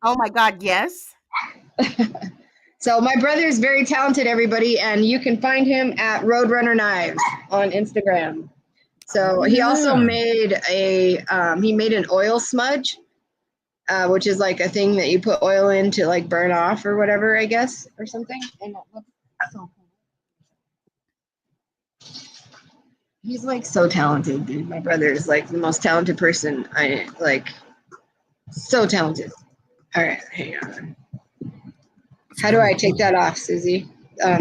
Oh my God, yes. So my brother is very talented, everybody, and you can find him at Roadrunner Knives on Instagram. So he also made an oil smudge, which is like a thing that you put oil in to like burn off or whatever, I guess, or something. And it looks so cool. He's like so talented, dude. My brother is like the most talented person. I like, so talented. All right, hang on. How do I take that off, Susie?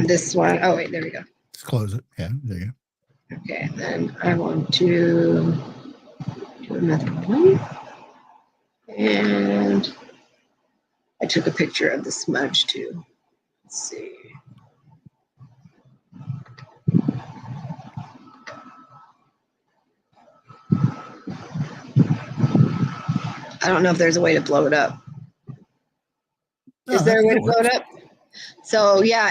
This one. Oh wait, there we go. Just close it. Yeah, there you go. Okay, then I want to do another one. And I took a picture of the smudge too. Let's see. I don't know if there's a way to blow it up. Is there a way to blow it up? So yeah,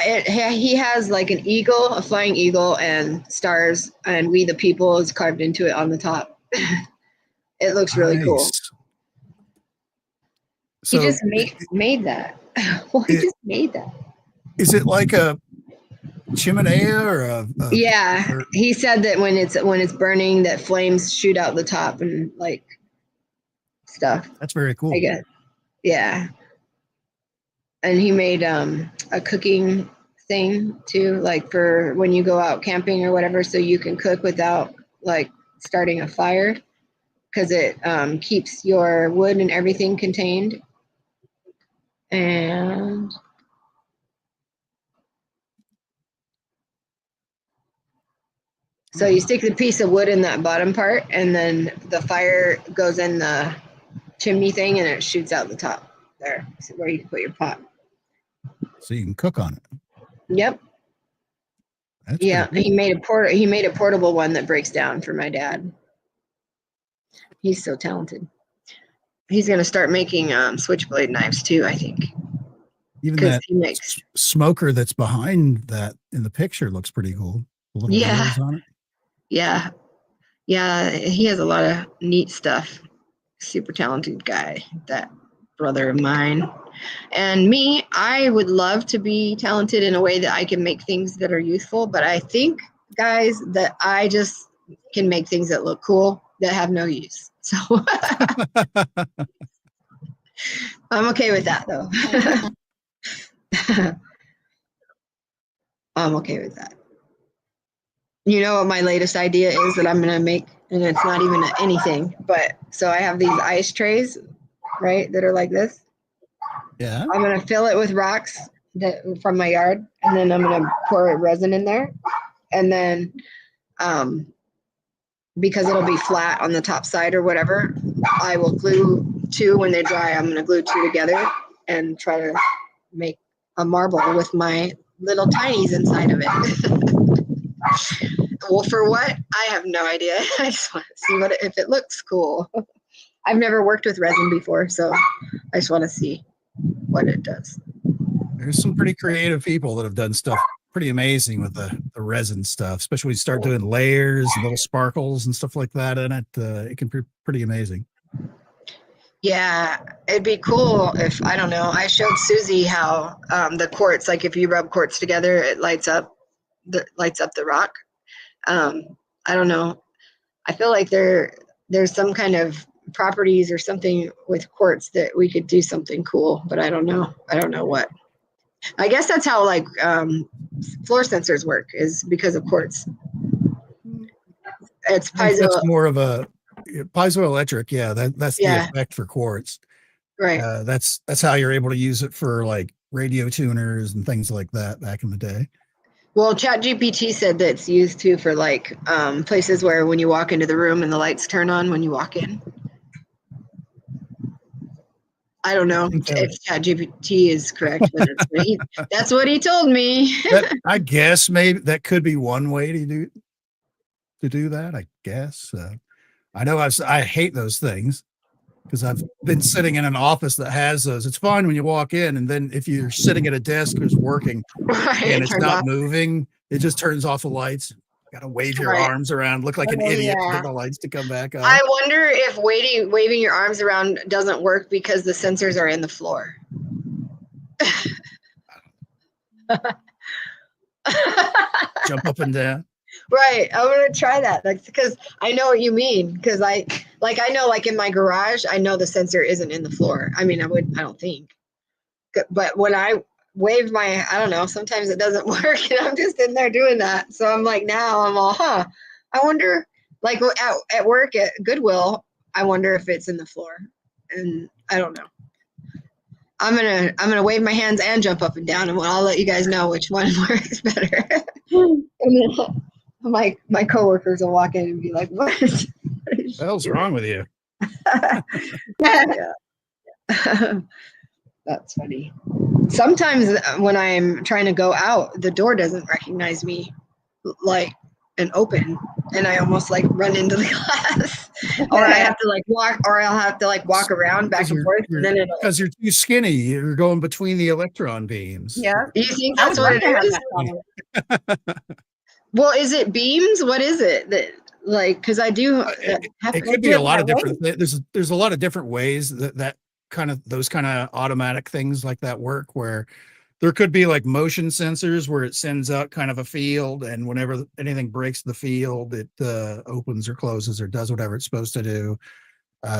he has like an eagle, a flying eagle, and stars, and "We the People" is carved into it on the top. It looks really cool. So he just made that. Well, he just made that. Is it like a chimenea or a yeah, he said that when it's burning, that flames shoot out the top and like stuff. That's very cool. I guess. Yeah. And he made a cooking thing too, like for when you go out camping or whatever, so you can cook without like starting a fire, because it keeps your wood and everything contained. And so you stick the piece of wood in that bottom part, and then the fire goes in the chimney thing, and it shoots out the top there, where you can put your pot. So you can cook on it. Yep. That's yeah, cool. he made a portable one that breaks down for my dad. He's so talented. He's gonna start making switchblade knives too, I think. Even that he makes smoker that's behind that in the picture looks pretty cool. The little wheels on it. Yeah. Yeah, he has a lot of neat stuff. Super talented guy, that brother of mine. And me, I would love to be talented in a way that I can make things that are useful, but I think, guys, that I just can make things that look cool that have no use. So I'm okay with that, though. I'm okay with that. You know what my latest idea is that I'm going to make, and it's not even anything, but so I have these ice trays, right, that are like this. Yeah. I'm going to fill it with rocks from my yard, and then I'm going to pour resin in there. And then because it'll be flat on the top side or whatever, I will glue two when they dry. I'm going to glue two together and try to make a marble with my little tinies inside of it. Well, for what? I have no idea. I just want to see if it looks cool. I've never worked with resin before, so I just want to see what it does. There's some pretty creative people that have done stuff pretty amazing with the resin stuff, especially when you start doing layers and little sparkles and stuff like that in it. It can be pretty amazing. Yeah, it'd be cool if, I don't know, I showed Susie how the quartz, like if you rub quartz together, it lights up the rock. I don't know. I feel like there's some kind of properties or something with quartz that we could do something cool, but I don't know. I don't know what. I guess that's how like floor sensors work, is because of quartz. It's piezo. That's more of a piezoelectric. Yeah, that's the effect for quartz. Right. That's how you're able to use it for like radio tuners and things like that back in the day. Well, ChatGPT said that it's used too for like places where when you walk into the room and the lights turn on when you walk in. I don't know if ChatGPT is correct, but that's what he told me. I guess maybe that could be one way to do that. I guess. I know I hate those things because I've been sitting in an office that has those. It's fine when you walk in, and then if you're sitting at a desk that's working Right, and it's not off. moving, it just turns off the lights. Got to wave your Right. arms around, look like an idiot to get the lights to come back on. I wonder if waving your arms around doesn't work because the sensors are in the floor. Jump up and down. Right. I'm going to try that. That's because I know what you mean. Because I know, like in my garage, I know the sensor isn't in the floor. I mean, I don't think. But when I wave I don't know, sometimes it doesn't work and I'm just in there doing that. So I'm like, now I'm all, I wonder, like at work at Goodwill, I wonder if it's in the floor. And I don't know. I'm gonna wave my hands and jump up and down, and I'll let you guys know which one works better. And then my coworkers will walk in and be like, "What is the hell's wrong with you?" Yeah. That's funny. Sometimes when I'm trying to go out, the door doesn't recognize me, like, and open, and I almost like run into the glass, or I have to like walk, or I'll have to like walk around back and forth, and then because you're too skinny, you're going between the electron beams. Yeah. You think that's what it is? Well, is it beams? What is it that, like, because I do it could be a lot of different there's a lot of different ways that those kind of automatic things like that work, where there could be like motion sensors where it sends out kind of a field, and whenever anything breaks the field, it opens or closes or does whatever it's supposed to do.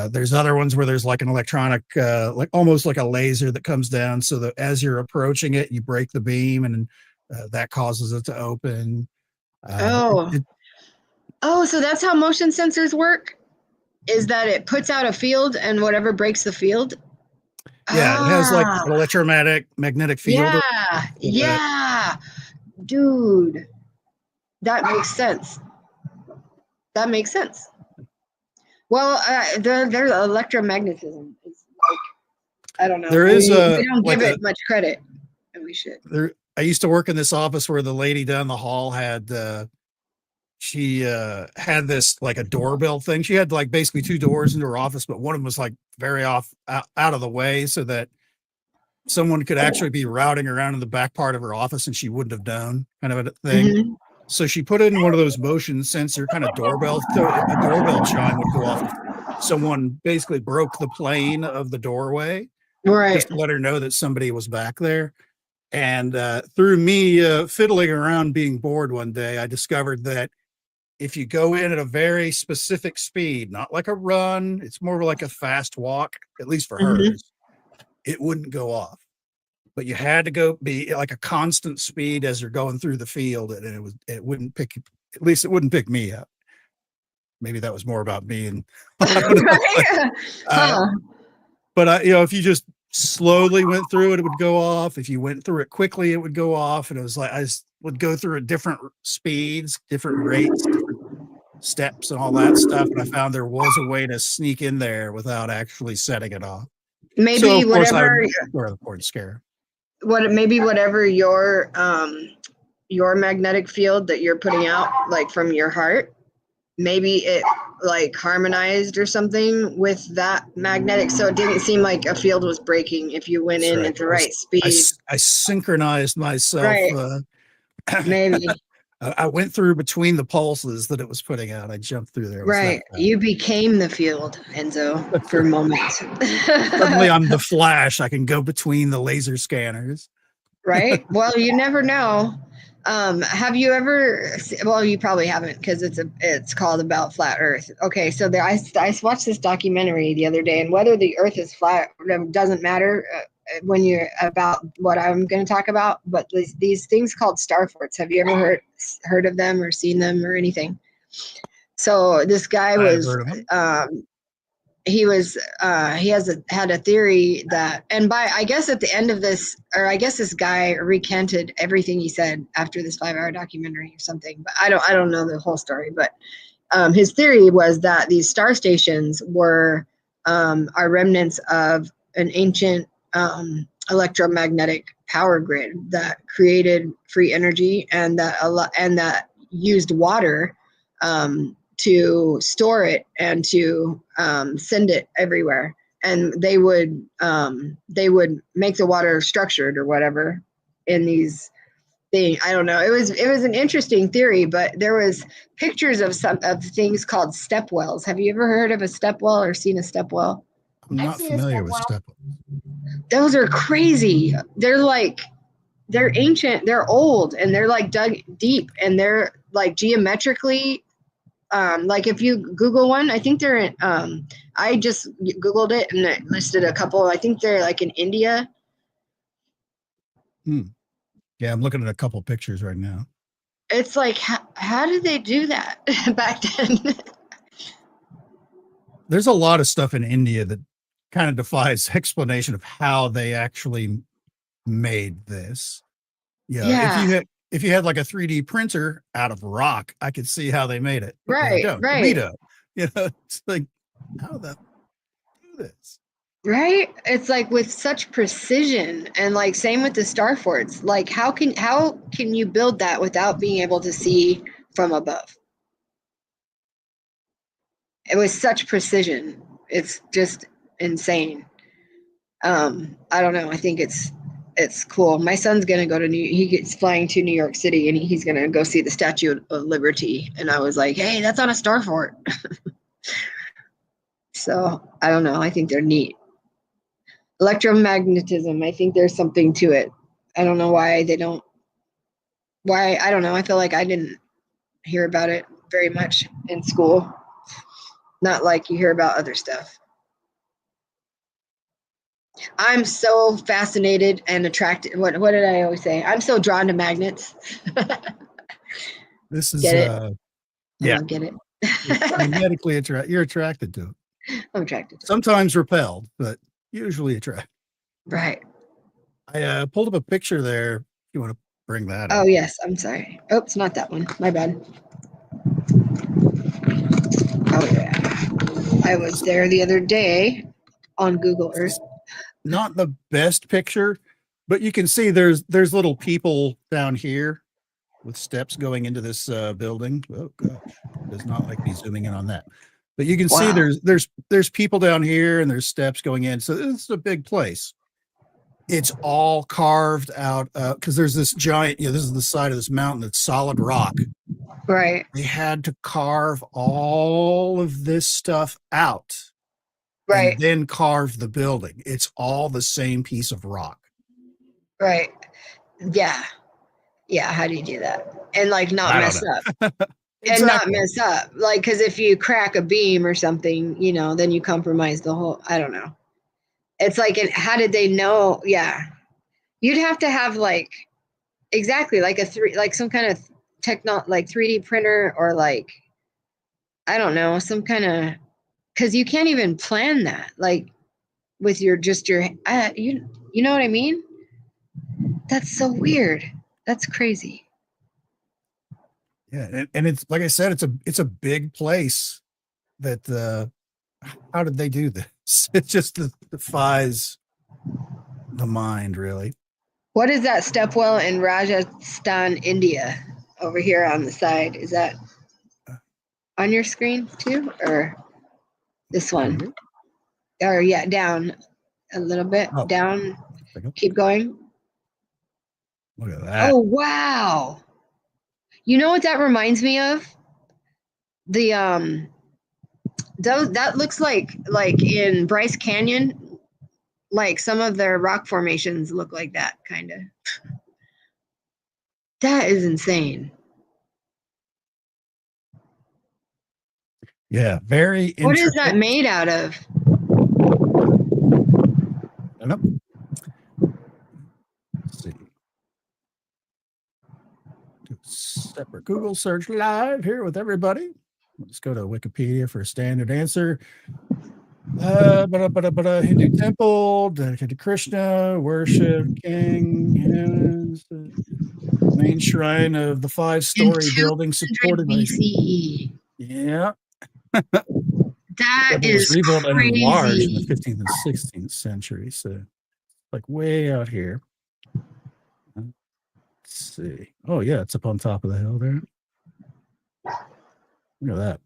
There's other ones where there's like an electronic, like almost like a laser that comes down, so that as you're approaching it, you break the beam, and that causes it to open. So that's how motion sensors work, is that it puts out a field, and whatever breaks the field. Yeah, it has like an electromagnetic field. Yeah, dude, that makes sense. Well, their electromagnetism is like, I don't know. There is we don't give it much credit, and we should. I used to work in this office where the lady down the hall had she had this like a doorbell thing. She had like basically two doors into her office, but one of them was like very out of the way, so that someone could actually be routing around in the back part of her office and she wouldn't have known, kind of a thing. Mm-hmm. So she put in one of those motion sensor kind of doorbells, so a doorbell chime would go off if someone basically broke the plane of the doorway, right? Just to let her know that somebody was back there. And through me fiddling around being bored one day, I discovered that if you go in at a very specific speed, not like a run, it's more like a fast walk, at least for hers, it wouldn't go off. But you had to be like a constant speed as you're going through the field, and it wouldn't pick, at least it wouldn't pick me up. Maybe that was more about me. And but if you just slowly went through it, it would go off. If you went through it quickly, it would go off. And it was like I would go through at different speeds, different rates, different steps, and all that stuff. And I found there was a way to sneak in there without actually setting it off. Maybe so of course whatever. The point scare. Whatever your magnetic field that you're putting out, like from your heart, maybe it like harmonized or something with that magnetic, so it didn't seem like a field was breaking if you went in at the right speed. I synchronized myself. Right. Maybe. I went through between the pulses that it was putting out. I jumped through there. Right. You became the field, Enzo, for moments. Suddenly I'm the Flash. I can go between the laser scanners. Right. Well, you never know. Have you ever? Well, you probably haven't, because it's called About Flat Earth. Okay, so I watched this documentary the other day, and whether the Earth is flat doesn't matter when you're about what I'm going to talk about. But these things called star forts. Have you ever heard of them or seen them or anything? So this guy had a theory that, and I guess at the end of this, or I guess this guy recanted everything he said after this 5-hour documentary or something, but I don't know the whole story, but his theory was that these star stations are remnants of an ancient electromagnetic power grid that created free energy and that used water to store it and to send it everywhere. And they would make the water structured or whatever in these things. I don't know. It was an interesting theory, but there was pictures of things called step wells. Have you ever heard of a step well or seen a step well? I'm I've not seen a familiar step with well. step. Those are crazy. They're ancient, they're old, and they're like dug deep, and they're like geometrically like if you Google one, I think they're in I just Googled it and it listed a couple. I think they're like in India. Yeah, I'm looking at a couple pictures right now. It's like how did they do that back then? There's a lot of stuff in India that kind of defies explanation of how they actually made this. Yeah. If you had like a 3D printer out of rock, I could see how they made it. But Right, don't. right. We don't. It's like, how the do this? Right? It's like with such precision, and like same with the star forts. Like how can you build that without being able to see from above? It was such precision. It's just insane. I don't know. I think it's cool. My son's gonna go to he gets flying to New York City, and he's gonna go see the Statue of Liberty. And I was like, hey, that's on a star fort. So I don't know. I think they're neat. Electromagnetism. I think there's something to it. I don't know why they don't. Why I don't know. I feel like I didn't hear about it very much in school. Not like you hear about other stuff. I'm so fascinated and attracted. What did I always say? I'm so drawn to magnets. This is Get it? yeah. I don't get it. Magnetically you're attracted to it. I'm attracted to it. Sometimes repelled, but usually attracted. Right. I pulled up a picture there. If you want to bring that up. Oh yes, I'm sorry. Oh, it's not that one. My bad. Oh yeah. I was there the other day on Google Earth. Not the best picture, but you can see there's little people down here with steps going into this building. Oh gosh, does not like me zooming in on that. But you can see there's people down here and there's steps going in. So this is a big place. It's all carved out because there's this giant, this is the side of this mountain that's solid rock. Right. They had to carve all of this stuff out. Right. And then carve the building. It's all the same piece of rock. Right. Yeah. Yeah. How do you do that? And like not mess up. And not mess up. Like, because if you crack a beam or something, then you compromise the whole, I don't know. It's like, how did they know? Yeah. You'd have to have like, exactly, like some kind of like 3D printer or like, I don't know, some kind of, because you can't even plan that. Like with you know what I mean? That's so weird. That's crazy. Yeah, and it's like I said, it's a big place. That how did they do this? It just defies the mind, really. What is that stepwell in Rajasthan, India? Over here on the side, is that on your screen too, or this one? Or yeah, down a little bit, down. Keep going. Look at that. Oh wow! You know what that reminds me of? The that looks like in Bryce Canyon, like some of their rock formations look like that kind of. That is insane. Yeah, very interesting. What is that made out of? I don't know. Let's see. Do a separate Google search live here with everybody. Let's go to Wikipedia for a standard answer. Hindu temple dedicated to Krishna, worship king, main shrine of the 5-story building supported by BCE. Yeah. That It was is rebuilt and enlarged in the crazy. 15th and 16th century. So, like way out here. Let's see. Oh, yeah, it's up on top of the hill there. Look at that.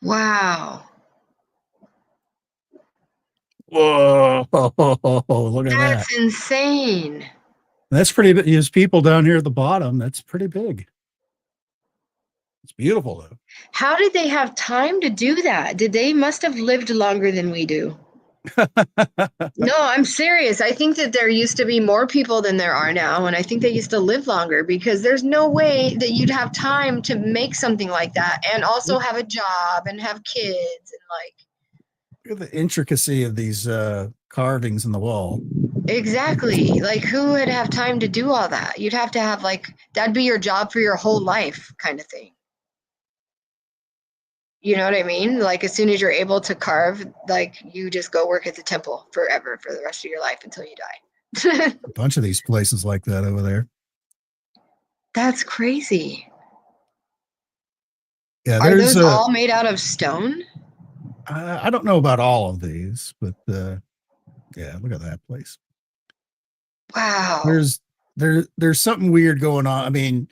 Wow. Whoa, look at that. That's insane. That's pretty big. There's people down here at the bottom. That's pretty big. It's beautiful, though. How did they have time to do that? They must have lived longer than we do. No, I'm serious. I think that there used to be more people than there are now, and I think they used to live longer because there's no way that you'd have time to make something like that and also have a job and have kids and like. Look at the intricacy of these carvings in the wall. Exactly. Like who would have time to do all that? You'd have to have like that'd be your job for your whole life kind of thing. You know what I mean? Like as soon as you're able to carve, like you just go work at the temple forever for the rest of your life until you die. A bunch of these places like that over there. That's crazy. Yeah, Are there's those all made out of stone? I don't know about all of these, but yeah, look at that place. Wow. There's something weird going on. I mean,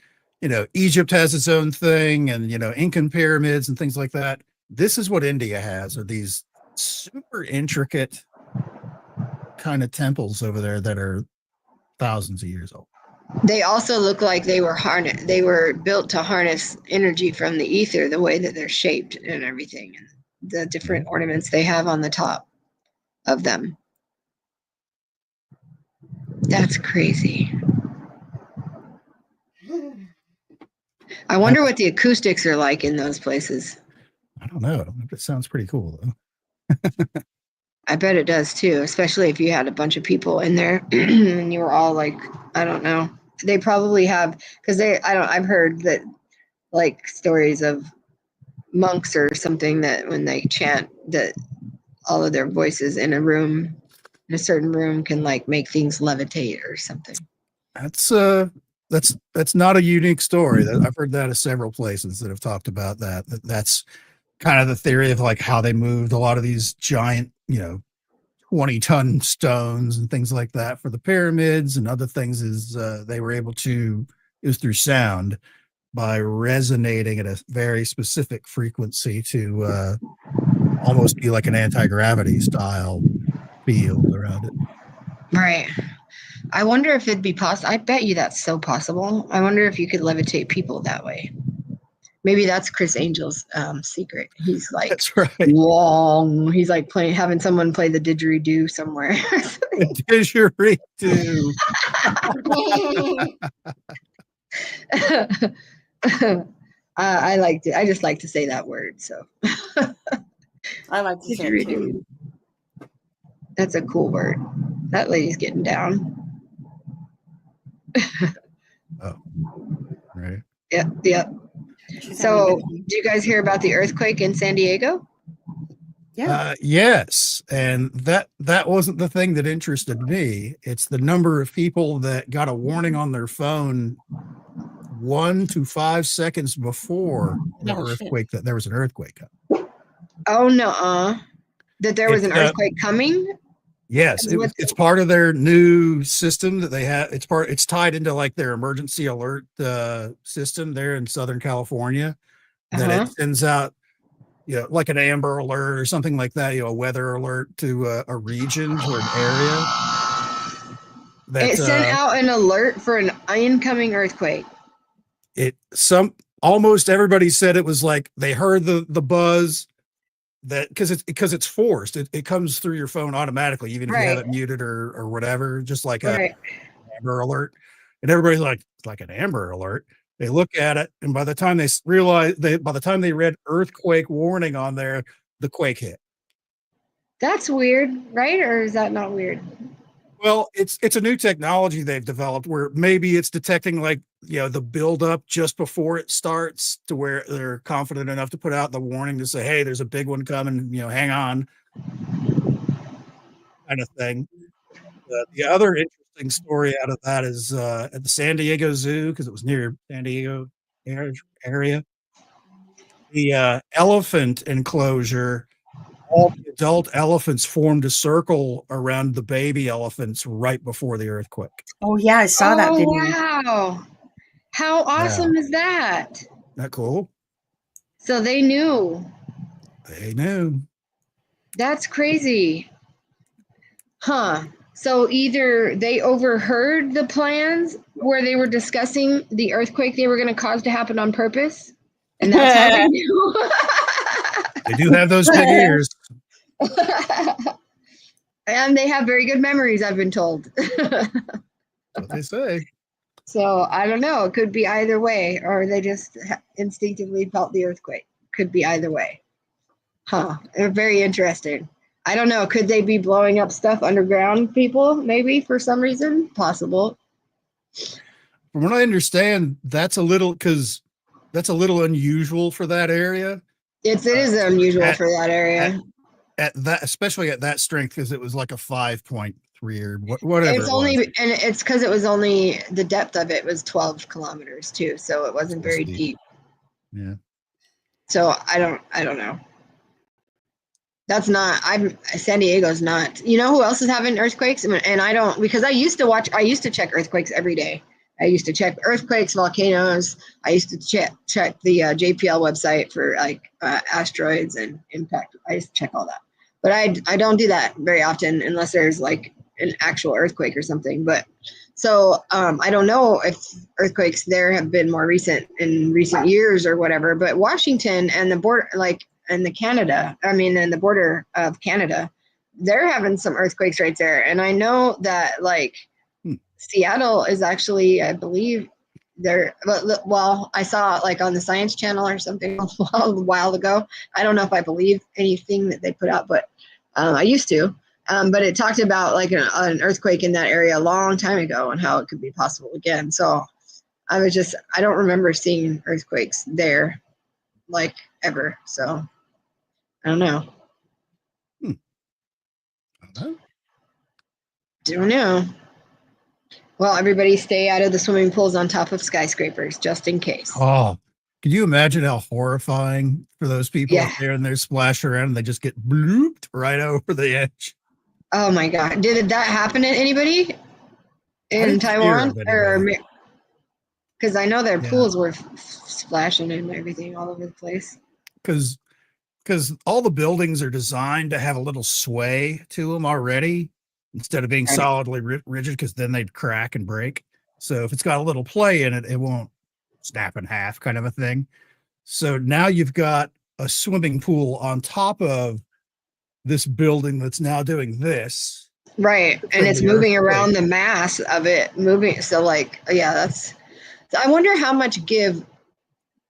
Egypt has its own thing, and Incan pyramids and things like that. This is what India has, are these super intricate kind of temples over there that are thousands of years old. They also look like they were built to harness energy from the ether, the way that they're shaped and everything, and the different ornaments they have on the top of them. That's crazy. I wonder what the acoustics are like in those places. I don't know. It sounds pretty cool, though. I bet it does too, especially if you had a bunch of people in there and you were all like, I don't know. They probably have, because I've heard that like stories of monks or something that when they chant that all of their voices in a certain room can like make things levitate or something. That's not a unique story. I've heard that at several places that have talked about that. That's kind of the theory of like how they moved a lot of these giant, 20-ton stones and things like that for the pyramids, and other things is they were able to, it was through sound, by resonating at a very specific frequency to almost be like an anti-gravity style field around it. Right. I wonder if it'd be possible. I bet you that's so possible. I wonder if you could levitate people that way. Maybe that's Chris Angel's secret. He's like, that's right. Long. He's like having someone play the didgeridoo somewhere. Didgeridoo. I liked it. I just like to say that word. So I like to say it too. That's a cool word. That lady's getting down. Oh, right. Yep. So, did you guys hear about the earthquake in San Diego? Yeah. Yes, and that wasn't the thing that interested me. It's the number of people that got a warning on their phone 1 to 5 seconds before the earthquake that there was an earthquake. Oh no! That there was an earthquake coming. Yes, it's part of their new system that they have. It's tied into like their emergency alert system there in Southern California, that it sends out, like an Amber Alert or something like that, a weather alert to a region or an area. It sent out an alert for an incoming earthquake. Almost everybody said it was like they heard the buzz. That because it's forced, it comes through your phone automatically, even if you have it muted or whatever, just like a Amber Alert. And everybody's like, it's like an Amber Alert. They look at it, and by the time they realize, by the time they read earthquake warning on there, the quake hit. That's weird, right? Or is that not weird? Well, it's a new technology they've developed where maybe it's detecting like, the buildup just before it starts, to where they're confident enough to put out the warning to say, hey, there's a big one coming, hang on, kind of thing. The other interesting story out of that is at the San Diego Zoo, because it was near San Diego area. the elephant enclosure, all the adult elephants formed a circle around the baby elephants right before the earthquake. Oh yeah, I saw that Oh, video. wow. How awesome is that? Isn't that cool? So they knew. They knew. That's crazy. Huh. So either they overheard the plans where they were discussing the earthquake they were going to cause to happen on purpose, and that's how they knew. They do have those big ears. And they have very good memories, I've been told. That's what they say. So I don't know. It could be either way, or they just instinctively felt the earthquake. Could be either way. Huh. They're very interesting. I don't know. Could they be blowing up stuff underground, people? Maybe for some reason? Possible. From what I understand, that's a little unusual for that area. It is unusual for that area. At that, especially at that strength, because it was like a 5.3 or whatever. And it's because it was only the depth of it was 12 kilometers too, so it wasn't very deep. Yeah. So I don't know. San Diego's not. You know who else is having earthquakes? And I don't, because I used to check earthquakes every day. I used to check earthquakes, volcanoes. I used to check the JPL website for like asteroids and impact. I used to check all that. But I don't do that very often unless there's like an actual earthquake or something. But so I don't know if earthquakes there have been more recent in recent years or whatever. But Washington and the border, and the border of Canada, they're having some earthquakes right there. And I know that like Seattle is actually, I believe, there. Well, I saw like on the Science Channel or something a while ago. I don't know if I believe anything that they put out, but I used to. But it talked about like an earthquake in that area a long time ago and how it could be possible again. So I don't remember seeing earthquakes there like ever. So I don't know. Don't know. Well, everybody stay out of the swimming pools on top of skyscrapers, just in case. Oh, could you imagine how horrifying for those people up there and they're splashing around and they just get blooped right over the edge? Oh my God. Did that happen to anybody in Taiwan? Because I know their pools were splashing and everything all over the place. Because all the buildings are designed to have a little sway to them already instead of being solidly rigid, because then they'd crack and break. So if it's got a little play in it, it won't snap in half, kind of a thing. So now you've got a swimming pool on top of this building that's now doing this. Right. And it's moving around the mass of it moving. So like, I wonder how much give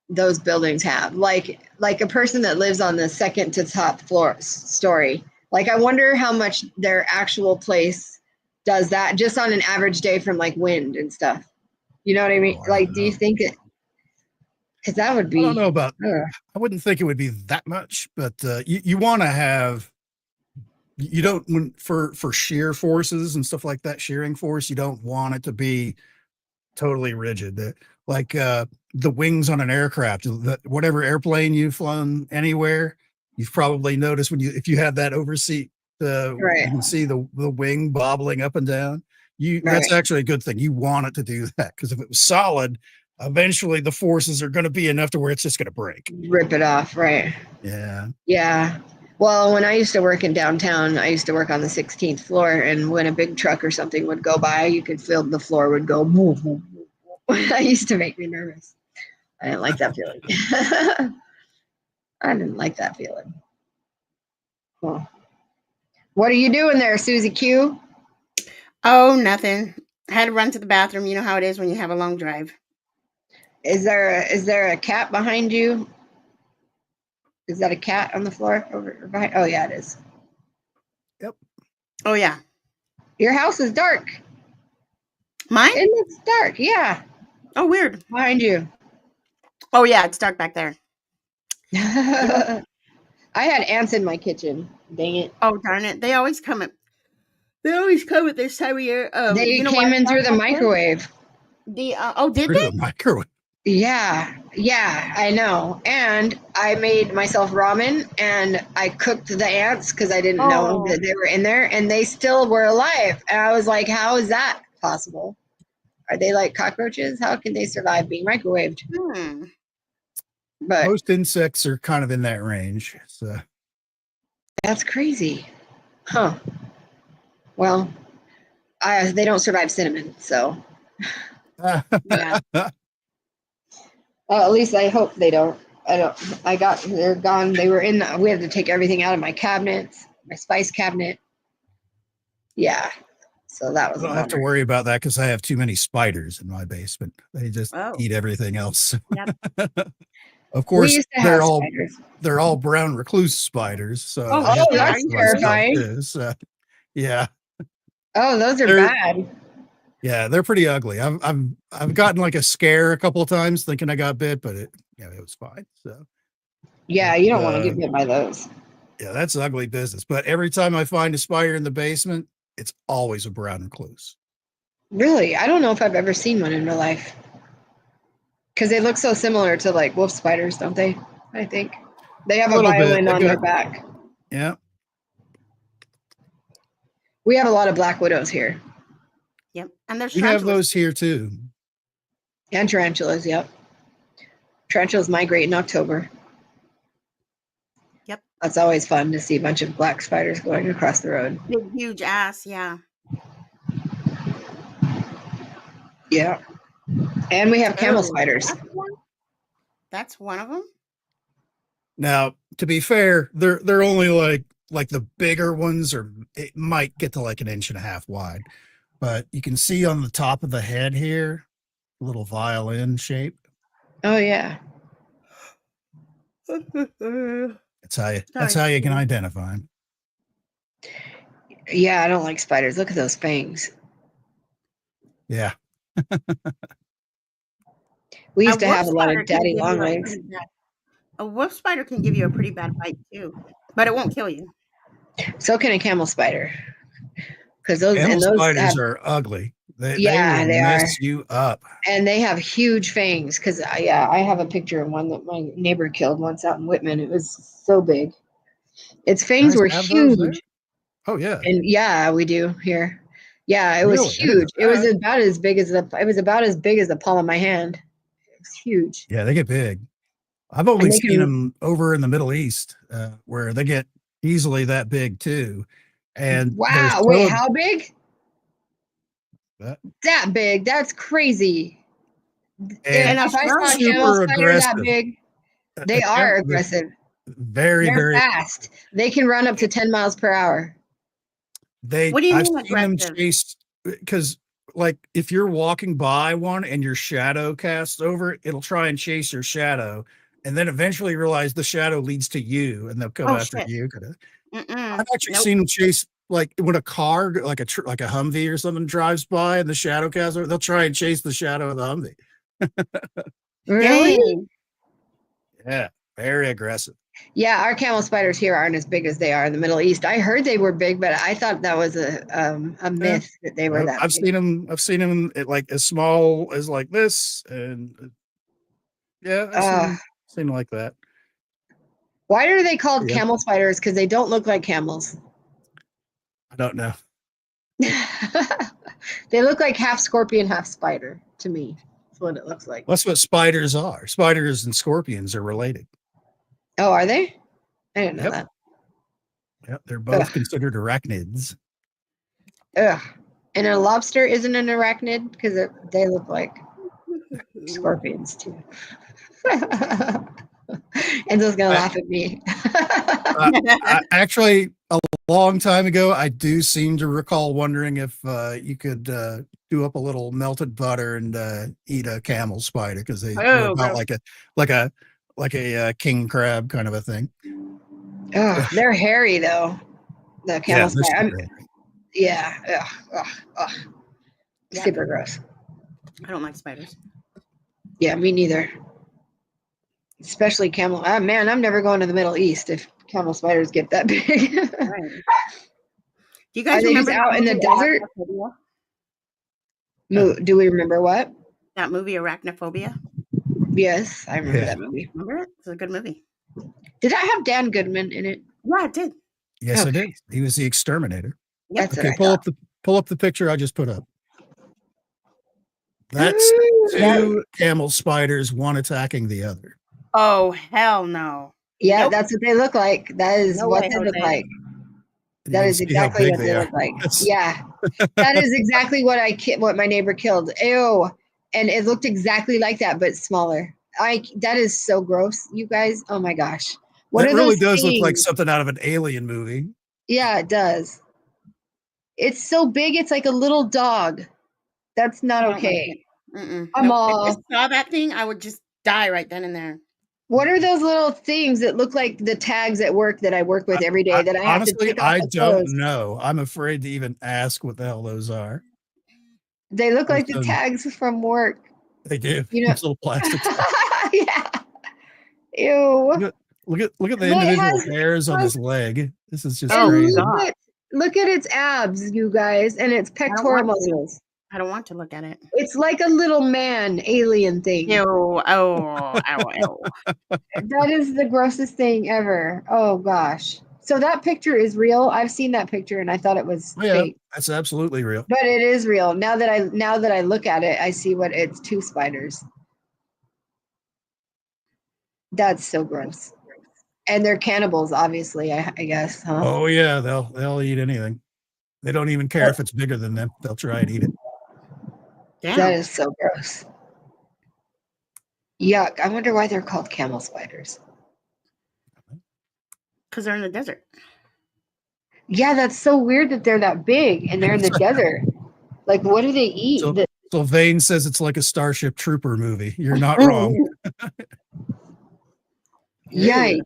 those buildings have. Like a person that lives on the second to top story. Like, I wonder how much their actual place does that just on an average day from like wind and stuff. You know what I mean? Do you think it? Because that would be. I don't know about. I wouldn't think it would be that much, but you want to have. You don't for shear forces and stuff like that, shearing force. You don't want it to be totally rigid. Like the wings on an aircraft, whatever airplane you've flown anywhere. You've probably noticed if you have that overseat, you can see the wing bobbling up and down. That's actually a good thing. You want it to do that, because if it was solid, eventually the forces are going to be enough to where it's just going to break. Rip it off, right? Yeah. Yeah. Well, when I used to work in downtown, I used to work on the 16th floor, and when a big truck or something would go by, you could feel the floor would go. That used to make me nervous. I didn't like that feeling. I didn't like that feeling. Well, what are you doing there, Susie Q? Oh, nothing. I had to run to the bathroom. You know how it is when you have a long drive. Is there a cat behind you? Is that a cat on the floor over behind? Oh yeah, it is. Yep. Oh yeah. Your house is dark. Mine? It looks dark. Yeah. Oh, weird. Behind you. Oh yeah, it's dark back there. I had ants in my kitchen. Dang it. Oh darn it! They always come at this time of year. They came in through the microwave. Did they? The microwave. Yeah, yeah, I know. And I made myself ramen and I cooked the ants because I didn't know Oh, that they were in there and they still were alive. And I was like, how is that possible? Are they like cockroaches? How can they survive being microwaved? hmm. But Most insects are kind of in that range. So that's crazy. Huh. Well, they don't survive cinnamon. So Yeah. at least I hope they don't. They're gone. They were in, we had to take everything out of my cabinets, my spice cabinet. Yeah. So that I was a don't have to bummer. worry about that because I have too many spiders in my basement. They just Oh, eat everything else. yep. Of We course, used to have spiders. they're all brown recluse spiders, so Oh, I have Oh, to shit. keep Are that's to you myself terrifying. too. So yeah, Oh, those are they're bad. they're pretty ugly. I've gotten like a scare a couple of times thinking I got bit, but it was fine. So Yeah, it's, you don't want to get bit by those. yeah, that's ugly business. But every time I find a spider in the basement, it's always a brown recluse. Really? I don't know if I've ever seen one in real life. Because they look so similar to like wolf spiders, don't they? I think. They have A a little bit. violin They've on their got back. yeah. We have a lot of black widows here. Yep. And there's We have tarantulas. those here too. And tarantulas, yep. Tarantulas migrate in October. Yep. That's always fun to see a bunch of black spiders going across the road. Big, huge ass. Yeah. Yeah. And we have camel Oh, spiders. that's one of them. Now, to be fair, they're only like the bigger ones, or it might get to like an inch and a half wide. But you can see on the top of the head here, a little violin shape. Oh, yeah. That's how you can identify them. Yeah, I don't like spiders. Look at those fangs. Yeah. We A used to wolf have a lot spider of can daddy give long you a legs. pretty bad. A wolf spider can give you a pretty bad bite too, but it won't kill you. So can a camel spider. Because those Camel and those spiders have, are ugly. They yeah, will they are. mess you up. And they have huge fangs. Because, yeah, I have a picture of one that my neighbor killed once out in Whitman. It was so big. Its You fangs guys were have those there? huge. Oh yeah. And yeah, we do here. Yeah, it was Really? I didn't know huge. It was that. about as big as the palm of my hand. It was huge. Yeah, they get big. I've And only they seen can, them over in the Middle East, where they get easily that big too. And they're wow, wait, so how big? uh, That big. That's crazy. and And If a I saw a strong camel super spider that aggressive. big, they are They're aggressive. very, They're very. fast. They can run up to 10 miles per hour. What do you I've mean seen them aggressive? chase because, like, if you're walking by one and your shadow casts over it, it'll try and chase your shadow, and then eventually realize the shadow leads to you, and they'll come Oh after shit. you. Kinda. Mm-mm. I've actually Nope. seen them chase like when a car, like a Humvee or something, drives by and the shadow casts over. They'll try and chase the shadow of the Humvee. Really? Dang. Yeah, very aggressive. Yeah, our camel spiders here aren't as big as they are in the Middle East. I heard they were big, but I thought that was a Yeah. myth that they were Nope, that I've big. seen them. I've seen them at like as small as like this, and yeah, I've Uh, seen them like that. why are they called Yeah, camel spiders? Because they don't look like camels. I don't know. They look like half scorpion, half spider to me. That's what it looks like. That's what spiders are. Spiders and scorpions are related. Oh, are they? I didn't know Yep, that. yep. They're Ugh, both considered arachnids. ugh. And a lobster isn't an arachnid because they look like scorpions too. Angel's gonna I, laugh at me. I actually a long time ago, I do seem to recall wondering if you could do up a little melted butter and eat a camel spider because they're Oh, about gross. like a king crab kind of a thing. Oh, they're hairy though. The Yeah, camel they're spider. super hairy. Yeah. Ugh, ugh, ugh. Yeah. Super gross. I don't like spiders. Yeah, me neither. Especially camel. Man, I'm never going to the Middle East if camel spiders get that big. Right. Do you Are guys they just remember that out in the movie desert? Arachnophobia? Yeah. Do we remember what? That movie Arachnophobia? Yes, I remember Yeah. that movie. Remember it? It's a good movie. Did I have Dan Goodman in it? Yeah, it did. Yes, it Okay. is. He was the exterminator. That's Okay, what I pull up the picture I just put up. thought. That's That- two camel spiders, one attacking the other. Oh, hell no. yeah, Nope. that's what they look like. That is No what way, they look Jose. like. And That you can is see how exactly big what they are. look like. That's- Yeah, that is exactly what what my neighbor killed. Ew, and it looked exactly like that, but smaller. That is so gross, you guys. Oh my gosh, what that are really those does look like things? something out of an alien movie. Yeah, it does. It's so big. It's like a little dog. That's not I don't like okay. it. Mm-mm. I'm Nope. all. If I saw that thing, I would just die right then and there. What are those little things that look like the tags at work that I work with every day that I have to Honestly, take off I the don't clothes? know. I'm afraid to even ask what the hell those are. They look like the There's tags from work. They do. You know. Those little plastic tags. Yeah. Ew. Look at the Look, it individual has- hairs on his leg. This is just Oh, And crazy. God. look at its abs, you guys, and its pectoral want to. muscles. I don't want to look at it. It's like a little man alien thing. Ew. Oh, ow. That is the grossest thing ever. Oh gosh. So that picture is real. I've seen that picture and I thought it was Oh, yeah, fake. that's absolutely real. But it is real. Now that I look at it, I see what it's two spiders. That's so gross. And they're cannibals, obviously, I guess, huh? Oh yeah, they'll eat anything. They don't even care if it's bigger than them. They'll try and eat it. That Damn. is so gross. Yuck. I wonder why they're called camel spiders. Because they're in the desert. Yeah, that's so weird that they're that big and they're in the desert. Like, what do they eat? So, Sylvain says it's like a Starship Trooper movie. You're not wrong. Yikes.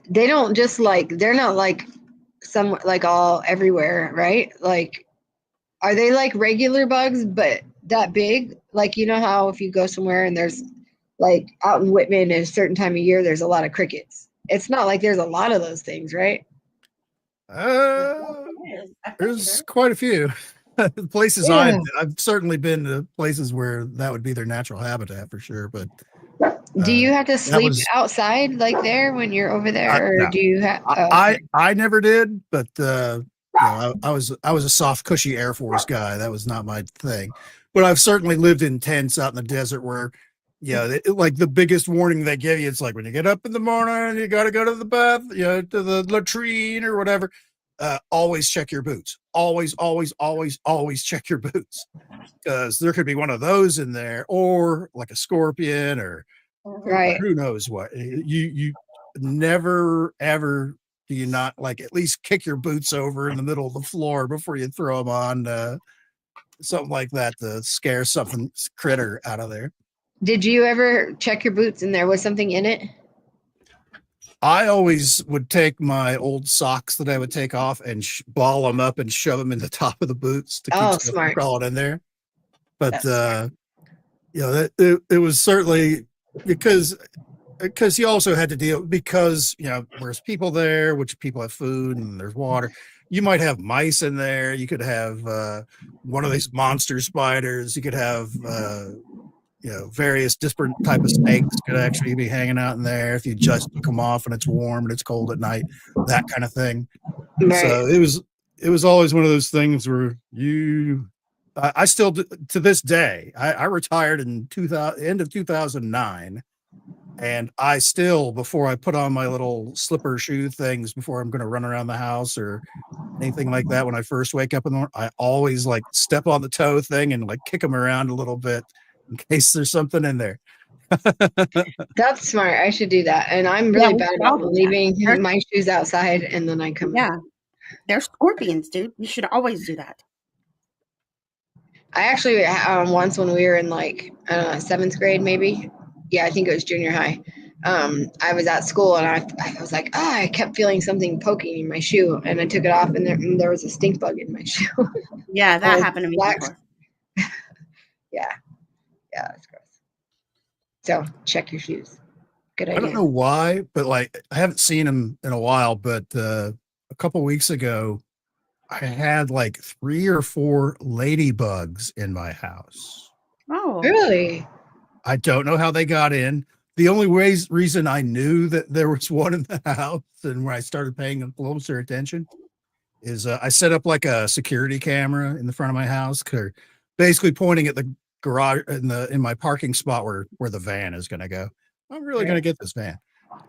They don't just they're not like some like all everywhere, right? Like, are they like regular bugs, but that big? Like, you know how if you go somewhere and there's like out in Whitman at a certain time of year, there's a lot of crickets. It's not like there's a lot of those things, right? There's quite a few places. Yeah. I've certainly been to places where that would be their natural habitat for sure. But Do you have to sleep was- outside like there when you're over there, or no. do you have? I never did, but you know, I was a soft, cushy Air Force guy. That was not my thing. But I've certainly lived in tents out in the desert where, like the biggest warning they give you, it's like when you get up in the morning, you got to go to the bath, to the latrine or whatever. Always check your boots. Always check your boots, because there could be one of those in there, or like a scorpion, or right. who knows what. You never ever do you not like at least kick your boots over in the middle of the floor before you throw them on, something like that to scare something critter out of there. Did you ever check your boots and there was something in it? I always would take my old socks that I would take off and ball them up and shove them in the top of the boots to keep stuff from Smart. crawling in there. But That's it was certainly because you also had to deal, because there's people there, which people have food and there's water. You might have mice in there. You could have one of these monster spiders. You could have various different type of snakes could actually be hanging out in there if you just come off and it's warm and it's cold at night, that kind of thing. Right. So it was always one of those things where I still to this day, I retired in end of 2009. And I still, before I put on my little slipper shoe things, before I'm going to run around the house or anything like that, when I first wake up in the morning, I always like step on the toe thing and like kick them around a little bit in case there's something in there. That's smart. I should do that. And I'm really we bad should about all do that. leaving my shoes outside and then I come. Yeah. They're scorpions, dude. You should always do that. I actually, once when we were in like, I don't know, 7th grade, maybe. Yeah, I think it was junior high. I was at school and I was like, I kept feeling something poking in my shoe, and I took it off and there was a stink bug in my shoe. Yeah, that happened to me before. Yeah, that's gross. So check your shoes. Good idea. I don't know why, but like I haven't seen him in a while, but a couple weeks ago, I had like 3 or 4 ladybugs in my house. Oh. Really? I don't know how they got in. The only reason I knew that there was one in the house and where I started paying closer attention is I set up like a security camera in the front of my house, basically pointing at the garage in my parking spot where the van is going to go. I'm really going to get this van.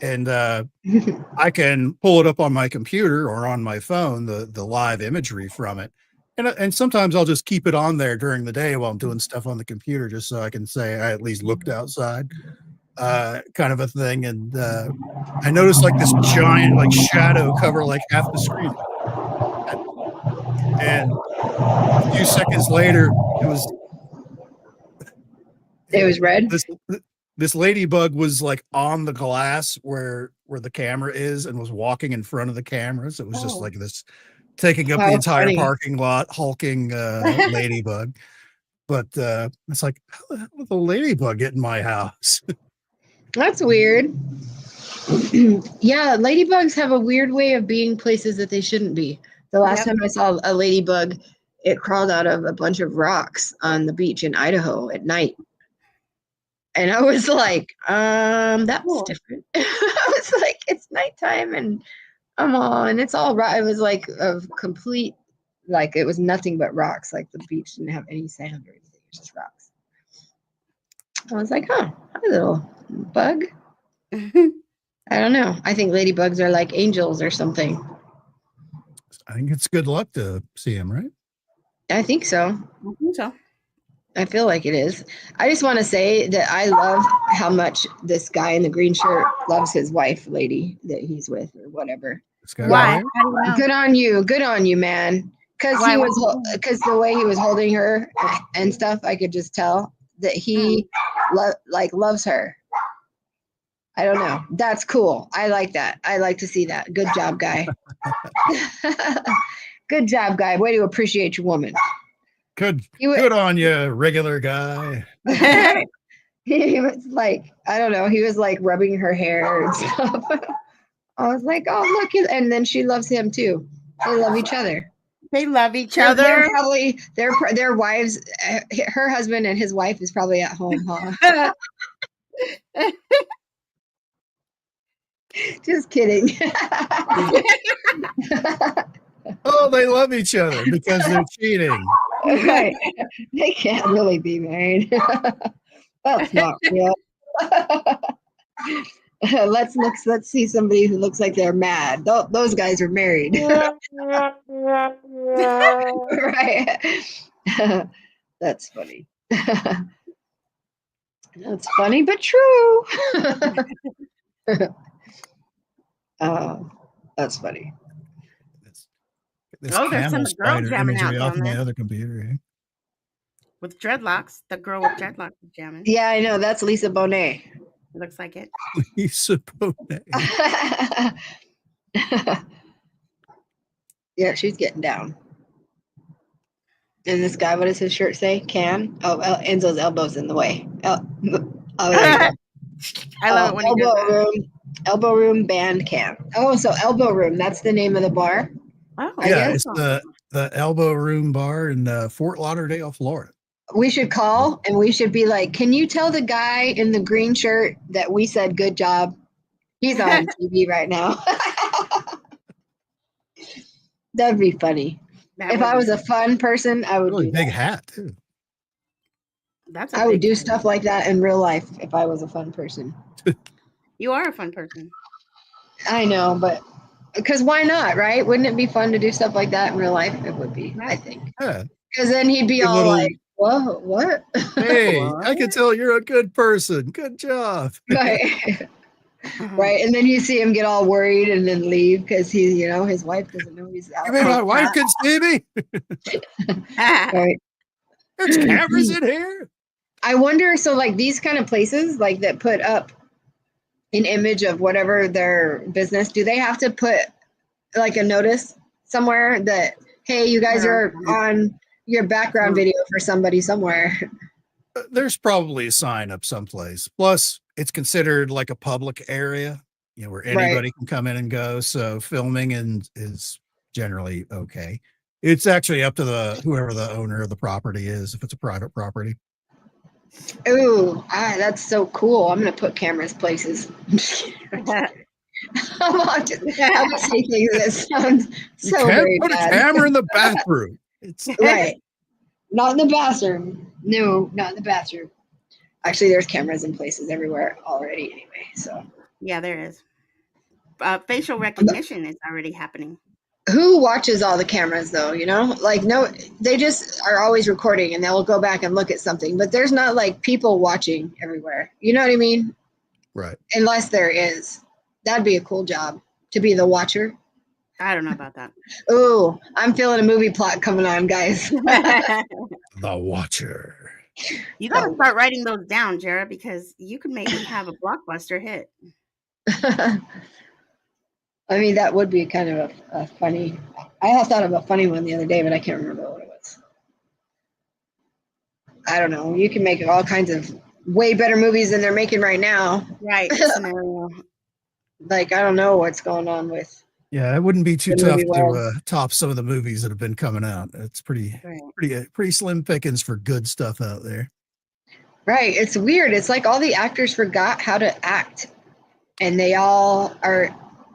And I can pull it up on my computer or on my phone, the live imagery from it. And sometimes I'll just keep it on there during the day while I'm doing stuff on the computer, just so I can say I at least looked outside, kind of a thing. And I noticed like this giant like shadow cover like half the screen. And a few seconds later, it was red. This ladybug was like on the glass where the camera is and was walking in front of the cameras. It was just like this taking up the entire parking lot, hulking ladybug. But it's like, how the hell did the ladybug get in my house? That's weird. Yeah, ladybugs have a weird way of being places that they shouldn't be. The last time I saw a ladybug, it crawled out of a bunch of rocks on the beach in Idaho at night. And I was like, that's different. I was like, it's nighttime and and it's all right. It was like a complete, like it was nothing but rocks. Like the beach didn't have any sand or anything. It was just rocks. I was like, hi, little bug. I don't know. I think ladybugs are like angels or something. I think it's good luck to see them, right? I think so. I think so. I feel like it is. I just want to say that I love how much this guy in the green shirt loves his wife, lady that he's with, or whatever. Why? Good on you, man. Because the way he was holding her and stuff, I could just tell that he loves her. I don't know. That's cool. I like that. I like to see that. Good job, guy. Good job, guy. Way to appreciate your woman. Good on you, regular guy. He was like, I don't know. He was like rubbing her hair and stuff. I was like, oh, look. And then she loves him too. They love each other. They love each other. They're probably their wives. Her husband and his wife is probably at home, huh? Just kidding. Oh, they love each other because they're cheating. Right. They can't really be married. That's not real. Let's see somebody who looks like they're mad. Those guys are married. Right. That's funny. That's funny, but true. That's funny. There's some girl jamming out off my other computer. Eh? With dreadlocks. The girl with dreadlocks is jamming. Yeah, I know. That's Lisa Bonet. It looks like it. Lisa Bonet. Yeah, she's getting down. And this guy, what does his shirt say? Can? Oh, Enzo's elbow's in the way. I love it when he does that. Elbow Room Band Camp. Oh, so Elbow Room, that's the name of the bar? Oh, yeah, it's the Elbow Room Bar in Fort Lauderdale, Florida. We should call and we should be like, can you tell the guy in the green shirt that we said good job? He's on TV right now. That'd be funny. If I was a fun person, I would really do big that. Hat too. I would do stuff like that in real life if I was a fun person. You are a fun person. I know, but because why not, right? Wouldn't it be fun to do stuff like that in real life? It would be, I think. Yeah. Because then he'd be all like, whoa, what? Hey, I can tell you're a good person. Good job. Right. Right. And then you see him get all worried and then leave because he's, his wife doesn't know he's out. You mean my wife can see me? Right. There's cameras in here. I wonder, so like these kind of places like that put up an image of whatever their business, do they have to put like a notice somewhere that, hey, you guys are on your background video for somebody somewhere? There's probably a sign up someplace. Plus, it's considered like a public area, where anybody can come in and go. So filming is generally okay. It's actually up to whoever the owner of the property is, if it's a private property. Ooh, that's so cool. I'm gonna put cameras places. I'm gonna say things that sound You so can't very put a bad. camera in the bathroom. It's Right. Not in the bathroom. No, not in the bathroom. Actually, there's cameras in places everywhere already anyway. So Yeah, there is. Facial recognition is already happening. who watches all the cameras though, you know? Like no, they just are always recording and they'll go back and look at something, but there's not like people watching everywhere. You know what I mean? right. Unless there is. That'd be a cool job to be the watcher. I don't know about that. Oh, I'm feeling a movie plot coming on, guys. The Watcher. You got to start writing those down, Jara, because you could maybe have a blockbuster hit. I mean, that would be kind of a funny. I had thought of a funny one the other day, but I can't remember what it was. I don't know. You can make all kinds of way better movies than they're making right now. Right. Scenario. Like, I don't know what's going on with. Yeah, it wouldn't be too The tough movie to world. top some of the movies that have been coming out. It's pretty slim pickings for good stuff out there. Right. It's weird. It's like all the actors forgot how to act, and they all are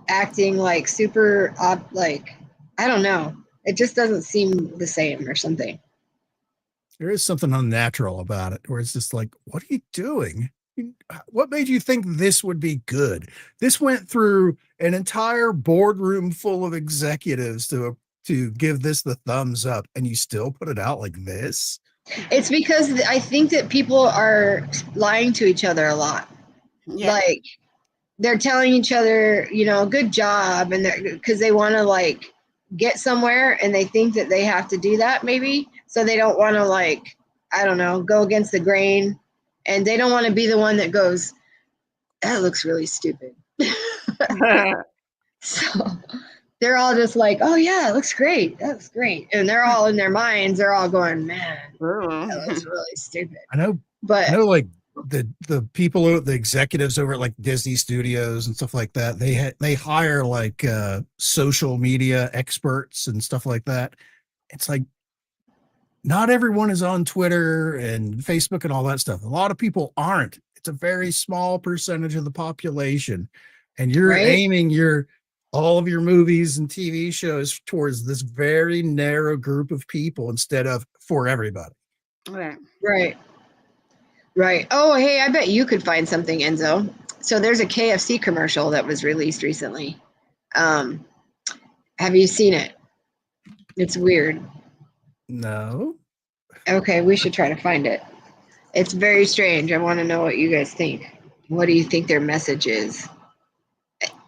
acting like super, like, I don't know. It just doesn't seem the same or something. There is something unnatural about it where it's just like, what are you doing? What made you think this would be good? This went through an entire boardroom full of executives to give this the thumbs up, and you still put it out like this? It's because I think that people are lying to each other a lot. Yeah. Like they're telling each other, you know, good job, and because they want to like get somewhere, and they think that they have to do that maybe, so they don't want to, like, I don't know, go against the grain, and they don't want to be the one that goes, that looks really stupid. So they're all just like, oh yeah, it looks great, that looks great, and they're all in their minds, they're all going, man, that looks really stupid. I know like the people, the executives over at like Disney Studios and stuff like that, they hire like social media experts and stuff like that. It's like, not everyone is on Twitter and Facebook and all that stuff. A lot of people aren't. It's a very small percentage of the population, and you're aiming all of your movies and TV shows towards this very narrow group of people instead of for everybody. Right. Oh, hey, I bet you could find something, Enzo. So there's a KFC commercial that was released recently. Have you seen it? It's weird. No. Okay, we should try to find it. It's very strange. I want to know what you guys think. What do you think their message is?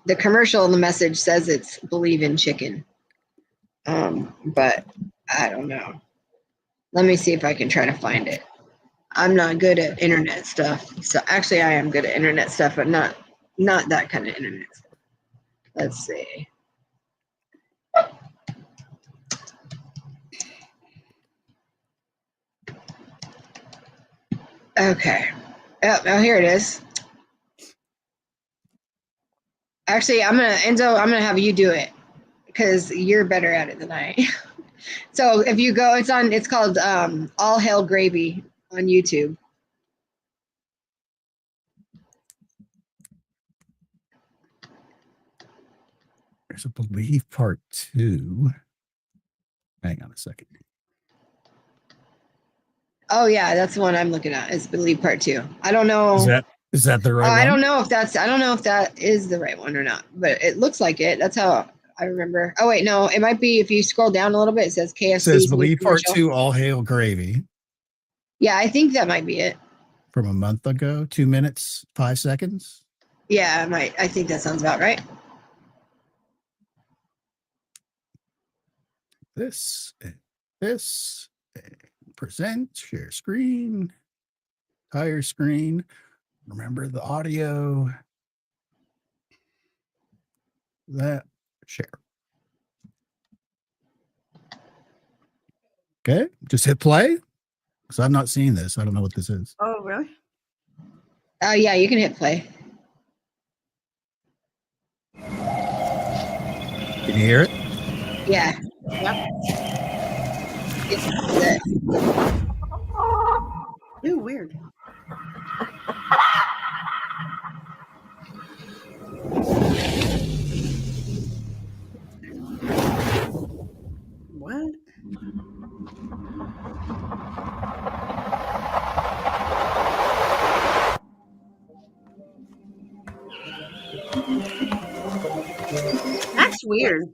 The commercial and the message says it's believe in chicken. But I don't know. Let me see if I can try to find it. I'm not good at internet stuff. So actually I am good at internet stuff, but not that kind of internet stuff. Let's see. Okay. Oh, here it is. Actually, Enzo, I'm gonna have you do it because you're better at it than I. So if you go, it's called All Hail Gravy on YouTube. There's a Believe Part 2. Hang on a second. Oh yeah, that's the one I'm looking at. It's Believe Part 2. I don't know. Is that the right one? I don't know if that is the right one or not, but it looks like it. That's how I remember. Oh wait, no, it might be if you scroll down a little bit. It says KFC. It says Believe Part 2, All Hail Gravy. Yeah, I think that might be it. From a month ago, 2 minutes, 5 seconds. Yeah, I think that sounds about right. This, present, share screen, entire screen. Remember the audio. That, share. Okay, just hit play. Because I've not seen this. I don't know what this is. Oh, really? Oh yeah, you can hit play. Can you hear it? Yeah. Yep. It's Ooh, weird. weird.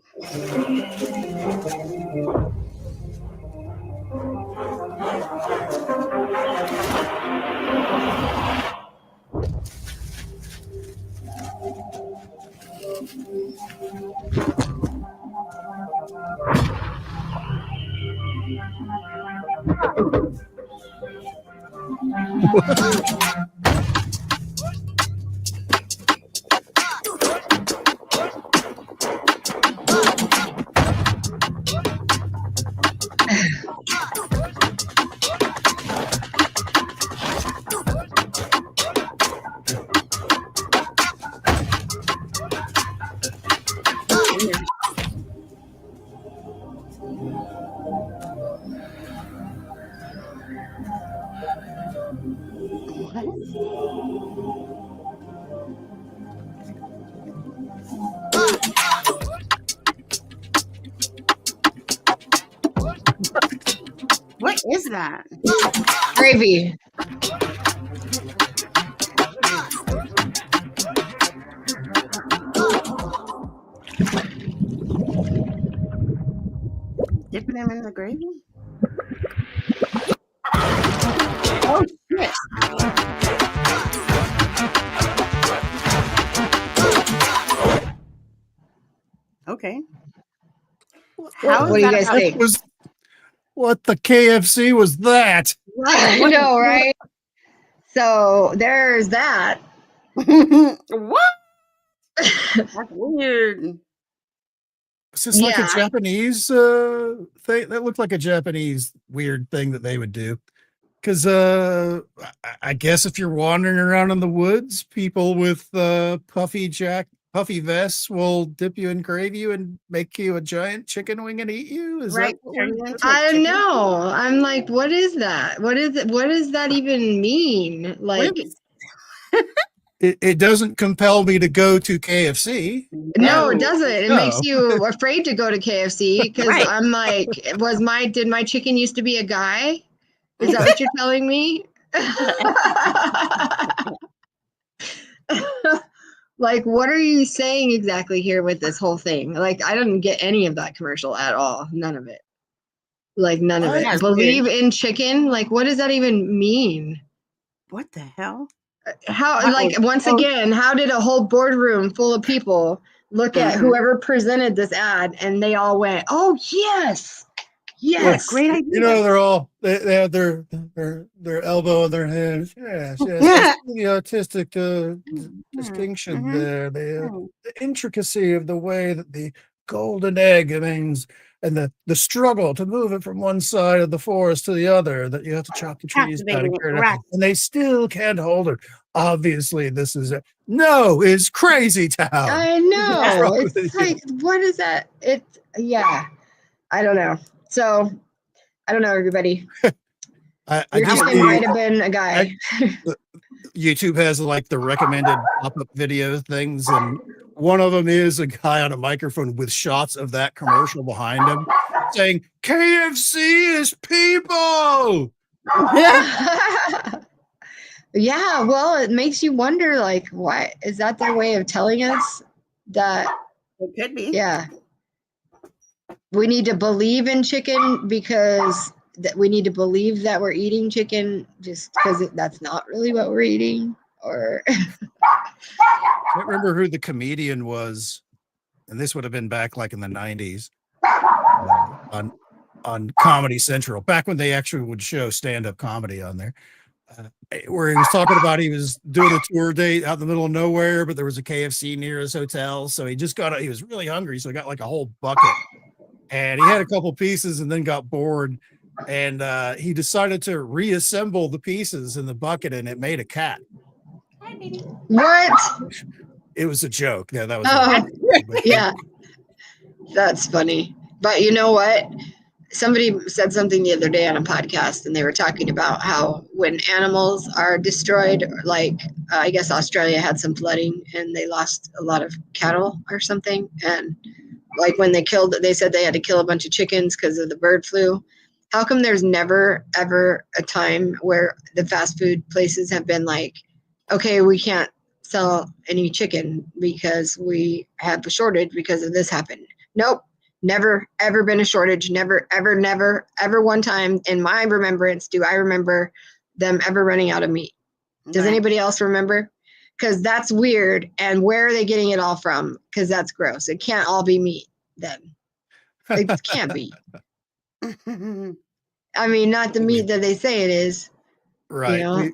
What is that? Gravy. Dipping them in the gravy? Oh, shit. Okay. How What is do you that guys about- think? What the KFC was that? I know, right? So there's that. What? That's weird. It's just like a Yeah. Japanese thing. That looked like a Japanese weird thing that they would do. Because I guess if you're wandering around in the woods, people with puffy vests will dip you in gravy and make you a giant chicken wing and eat you. Is Right. that what Turn we're- you into a I chicken? know. I'm like, what is that? What is it? What does that even mean? Like, What is- It doesn't compel me to go to KFC. no, it doesn't. It makes No. you afraid to go to KFC because Right. I'm like, did my chicken used to be a guy? Is that what you're telling me? Like, what are you saying exactly here with this whole thing? Like, I didn't get any of that commercial at all. None of it. Like, none of it. That's Believe in chicken? Like, what does that even mean? What the hell? How, That like, was once so- again, how did a whole boardroom full of people look at Mhm. whoever presented this ad and they all went, oh, yes, yes. Great idea. You know, they're all they have their elbow in their hands. Yes, yes. I see the artistic distinction Mhm. there, the intricacy of the way that the golden egg remains, and the struggle to move it from one side of the forest to the other. That you have to chop the trees down and Captivating, carry it right. out, and they still can't hold it. Obviously, this is it's Crazy Town. I know. wrong with It's you? like, what is that? Yeah. I don't know. So, I don't know, everybody. I Your just chicken need- might have been a guy. YouTube has like the recommended pop-up video things, and one of them is a guy on a microphone with shots of that commercial behind him saying, KFC is people. Yeah, well, it makes you wonder, like, why is that their way of telling us that? It could be. Yeah, we need to believe in chicken because we need to believe that we're eating chicken just because that's not really what we're eating. Or I can't remember who the comedian was, and this would have been back like in the 90s on Comedy Central, back when they actually would show stand-up comedy on there. Where he was talking about he was doing a tour date out in the middle of nowhere, but there was a KFC near his hotel. So he he was really hungry. So he got like a whole bucket and he had a couple pieces and then got bored. And he decided to reassemble the pieces in the bucket and it made a cat. what? It was a joke. Yeah, that was Oh, yeah, that's funny. But you know what? Somebody said something the other day on a podcast, and they were talking about how when animals are destroyed, like I guess Australia had some flooding and they lost a lot of cattle or something. And like when they said they had to kill a bunch of chickens because of the bird flu. How come there's never, ever a time where the fast food places have been like, okay, we can't sell any chicken because we have a shortage because of this happened. Nope. Never, ever been a shortage. Never, ever one time in my remembrance do I remember them ever running out of meat. Does Right. anybody else remember? Because that's weird. And where are they getting it all from? Because that's gross. It can't all be meat then. It can't be. I mean, not the meat that they say it is. Right. You know?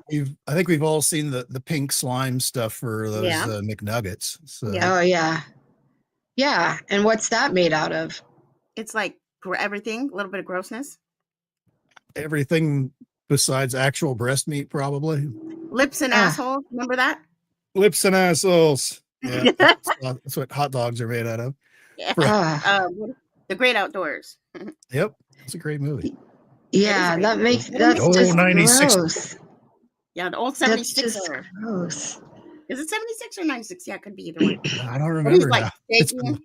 I think we've all seen the pink slime stuff for those Yeah. McNuggets. So Yeah. Oh, yeah. Yeah. And what's that made out of? It's like everything, a little bit of grossness. everything besides actual breast meat, probably. Lips and Ah. assholes. Remember that? Lips and assholes. Yeah, that's what hot dogs are made out of. Yeah. Ah. The Great Outdoors. Yep, it's a great movie. Yeah, great. that makes It that's makes just 96. gross. Yeah, the old That's 76. just gross. Is it 76 or 96? Yeah, it could be either one. I don't But he's remember like now. It's shaking.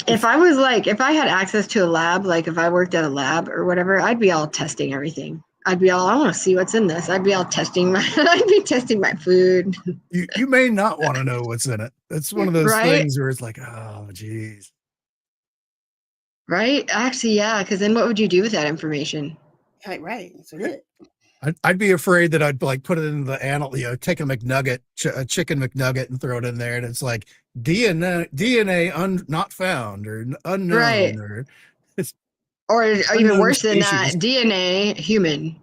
If I had access to a lab, like if I worked at a lab or whatever, I'd be all testing everything. I'd be all, I want to see what's in this. I'd be all testing my, I'd be testing my food. you may not want to know what's in it. It's one of those Right? things where it's like, oh, geez. Right? Actually, yeah. Because then what would you do with that information? Right. That's it. I'd be afraid that I'd like put it in the take a McNugget, a chicken McNugget, and throw it in there, and it's like DNA not found or unknown, Right. or Or even unknown worse than species. that, DNA human.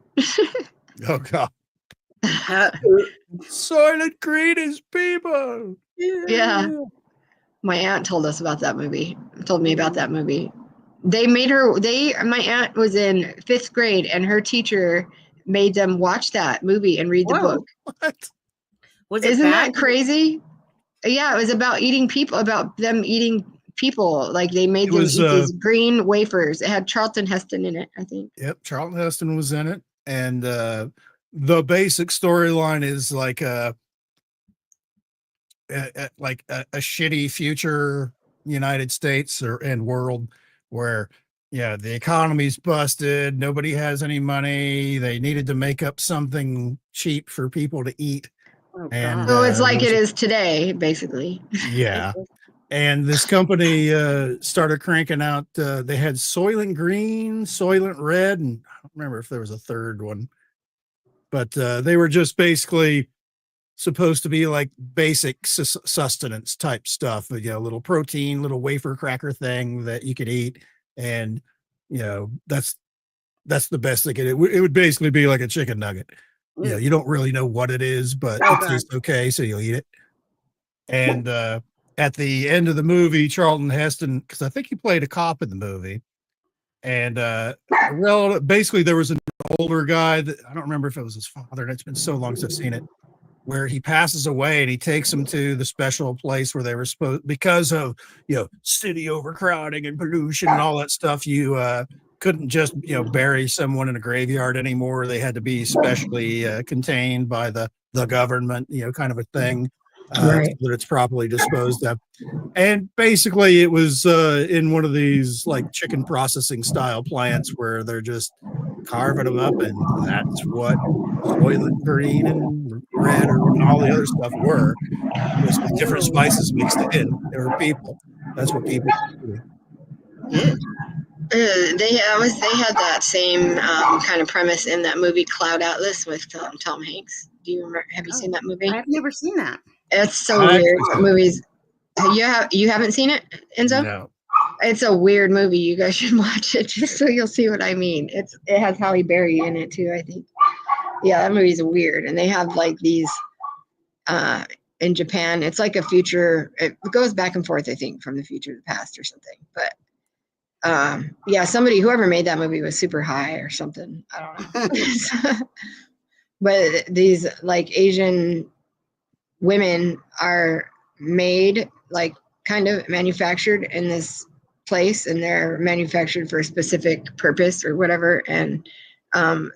Oh God. Silent Green is people. Yeah. My aunt told us about that movie. Told me about that movie. They made her. My aunt was in 5th grade, and her teacher made them watch that movie and read the book. What? Was it Isn't bad? that crazy? Yeah, it was about eating people. About them eating people. Like they made them eat these green wafers. It had Charlton Heston in it, I think. Yep, Charlton Heston was in it, and the basic storyline is like a shitty future United States and world where the economy's busted, nobody has any money, they needed to make up something cheap for people to eat. And so it's like it is today, basically. Yeah. And this company started cranking out, they had Soylent Green, Soylent Red, and I don't remember if there was a third one, but they were just basically supposed to be like basic sustenance type stuff, little protein, little wafer cracker thing that you could eat. And, that's the best they could. It would basically be like a chicken nugget. You don't really know what it is, but it tastes okay, so you'll eat it. And at the end of the movie, Charlton Heston, because I think he played a cop in the movie, and basically there was an older guy that I don't remember if it was his father, and it's been so long since I've seen it, where he passes away and he takes them to the special place where they were supposed, because of city overcrowding and pollution and all that stuff, you couldn't just bury someone in a graveyard anymore. They had to be specially contained by the government, kind of a thing. Right. So that it's properly disposed of. And basically it was in one of these like chicken processing style plants where they're just carving them up, and that's what Soylent Green and Red or all the other stuff were, just with different spices mixed in. They were people. That's what people do. Yeah. They had that same kind of premise in that movie Cloud Atlas with Tom Hanks. Do you remember? Have you seen that movie? I've never seen that. It's so weird. Movies. You haven't seen it, Enzo? No. It's a weird movie. You guys should watch it just so you'll see what I mean. It has Halle Berry in it too, I think. Yeah, that movie's weird. And they have like these in Japan. It's like a future. It goes back and forth, I think, from the future to the past or something. But whoever made that movie was super high or something. I don't know. But these like Asian women are made, like kind of manufactured in this place, and they're manufactured for a specific purpose or whatever. And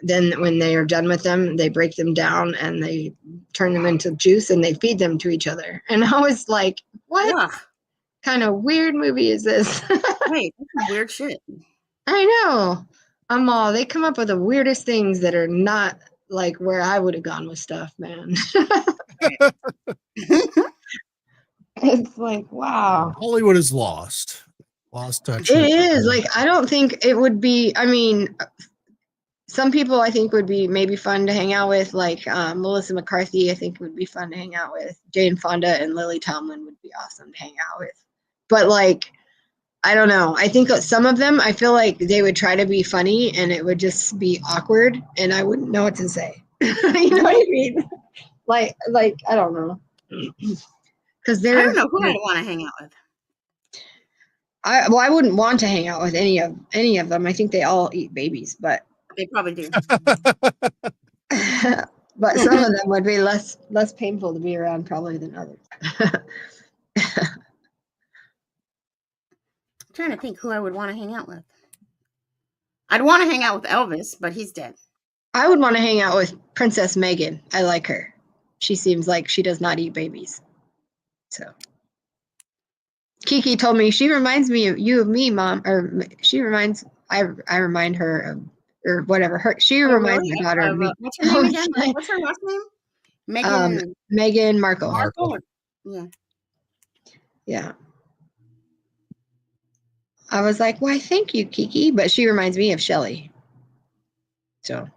then when they are done with them, they break them down and they turn them into juice and they feed them to each other. And I was like, what kind of weird movie is this? Hey, that's weird shit. I know. They come up with the weirdest things that are not like where I would have gone with stuff, man. It's like, wow. Hollywood is lost touch. It is like, I don't think it would be, I mean, some people I think would be maybe fun to hang out with, like Melissa McCarthy, I think would be fun to hang out with. Jane Fonda and Lily Tomlin would be awesome to hang out with. But like, I don't know. I think some of them, I feel like they would try to be funny and it would just be awkward and I wouldn't know what to say. You know what I mean? Like, I don't know. Because I don't know who I'd want to hang out with. I wouldn't want to hang out with any of them. I think they all eat babies, but They probably do. but some of them would be less painful to be around probably than others. I'm trying to think who I would want to hang out with. I'd want to hang out with Elvis, but he's dead. I would want to hang out with Princess Megan. I like her. She seems like she does not eat babies. So Kiki told me she reminds me of you of me, Mom, or I remind her of, or whatever. She reminds my daughter of me. What's her name again? What's her last name? Meghan Markle. Yeah. Yeah. I was like, why, thank you, Kiki. But she reminds me of Shelly. So.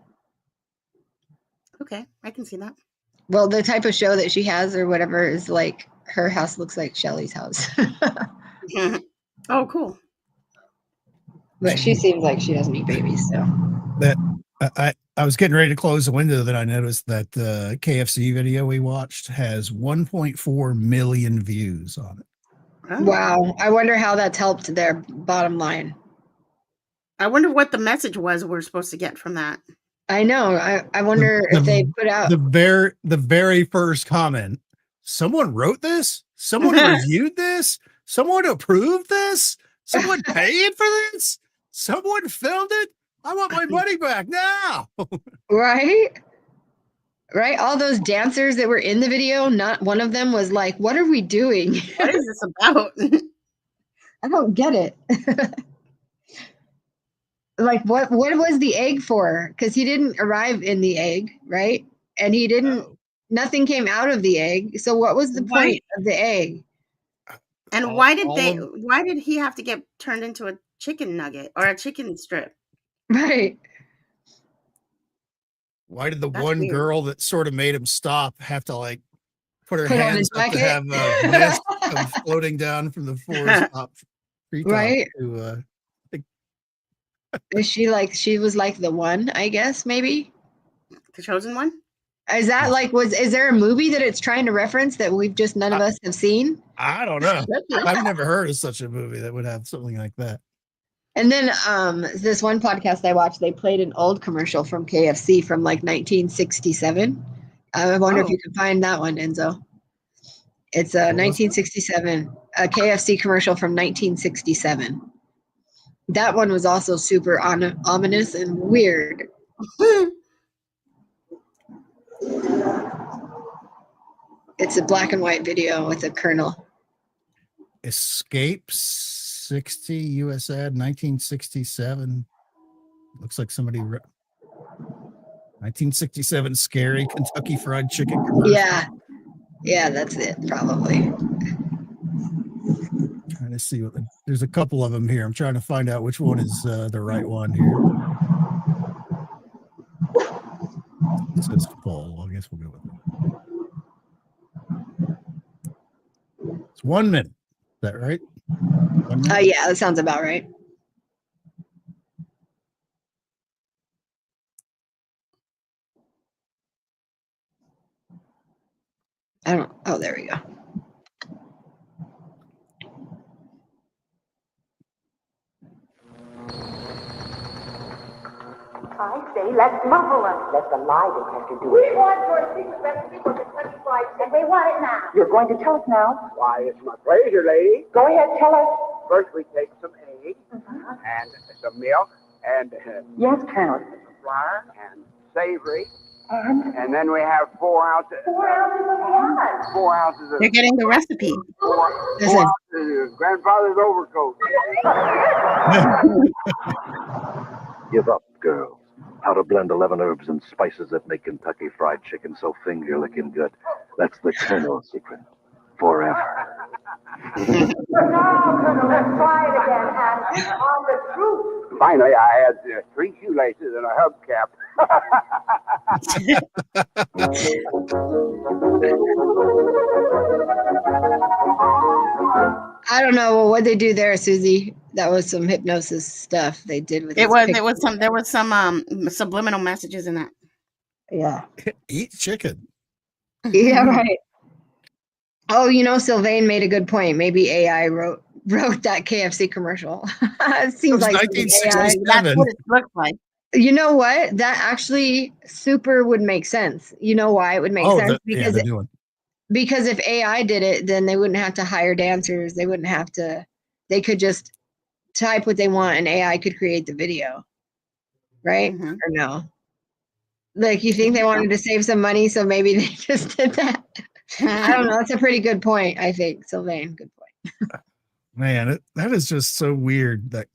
Okay, I can see that. Well, the type of show that she has or whatever is like, her house looks like Shelly's house. Oh, cool. But she seems like she doesn't eat babies, so. That I was getting ready to close the window, that I noticed that the KFC video we watched has 1.4 million views on it. Oh. Wow. I wonder how that's helped their bottom line. I wonder what the message was we're supposed to get from that. I know. I wonder if they put out the very first comment. Someone wrote this? Someone reviewed this? Someone approved this? Someone paid for this? Someone filmed it? I want my money back now. Right? All those dancers that were in the video, not one of them was like, what are we doing? What is this about? I don't get it. Like, what was the egg for? Because he didn't arrive in the egg, right? And he didn't, nothing came out of the egg. So what was the point of the egg? And why did he have to get turned into a chicken nugget or a chicken strip? Right. Why did the one girl that sort of made him stop have to like put her hands up to have a mist of floating down from the forest top treetop? Right. To, Is she was like the one, I guess, maybe? The chosen one? Is that like, is there a movie that it's trying to reference that we've just none of us have seen? I don't know. I've never heard of such a movie that would have something like that. And then this one podcast I watched, they played an old commercial from KFC from like 1967. I wonder if you can find that one, Enzo. It's a 1967, a KFC commercial from 1967. That one was also super ominous and weird. It's a black and white video with a colonel. Escape 60 US ad 1967. Looks like somebody 1967 scary Kentucky Fried Chicken commercial. Yeah, that's it, probably. Trying to see there's a couple of them here. I'm trying to find out which one is the right one here. It says full. I guess we'll go with it. It's 1 minute. Is that right? 1 minute? Yeah, that sounds about right. Oh, there we go. I say, let's muzzle them. Let the lie detector do it. We want your secret recipe for the 25 cents. And we want it now. You're going to tell us now? Why, it's my pleasure, lady. Go ahead, tell us. First, we take some eggs and some milk and Yes, Colonel. flour and savory. And then we have 4 ounces. 4 ounces of what? 4 ounces of They're getting the recipe. 4 ounces of grandfather's overcoat. Give up, girls. How to blend 11 herbs and spices that make Kentucky Fried Chicken so finger-licking good. That's the Colonel's secret. Forever. Now, Colonel, let's try it again. And on the truth. Finally, I had 3 shoelaces and a hubcap. I don't know what they do there, Susie. That was some hypnosis stuff they did with There was some subliminal messages in that. Yeah. Eat chicken. Yeah, right. Oh, you know, Sylvain made a good point. Maybe AI wrote that KFC commercial. It seems like something AI. That's what it looks like. You know what? That actually super would make sense. You know why it would make sense? Because if AI did it, then they wouldn't have to hire dancers. They wouldn't have to. They could just type what they want, and AI could create the video, right? Mm-hmm. Or no? Like, you think they wanted to save some money, so maybe they just did that? I don't know. That's a pretty good point, I think, Sylvain. Good point. Man, that is just so weird. That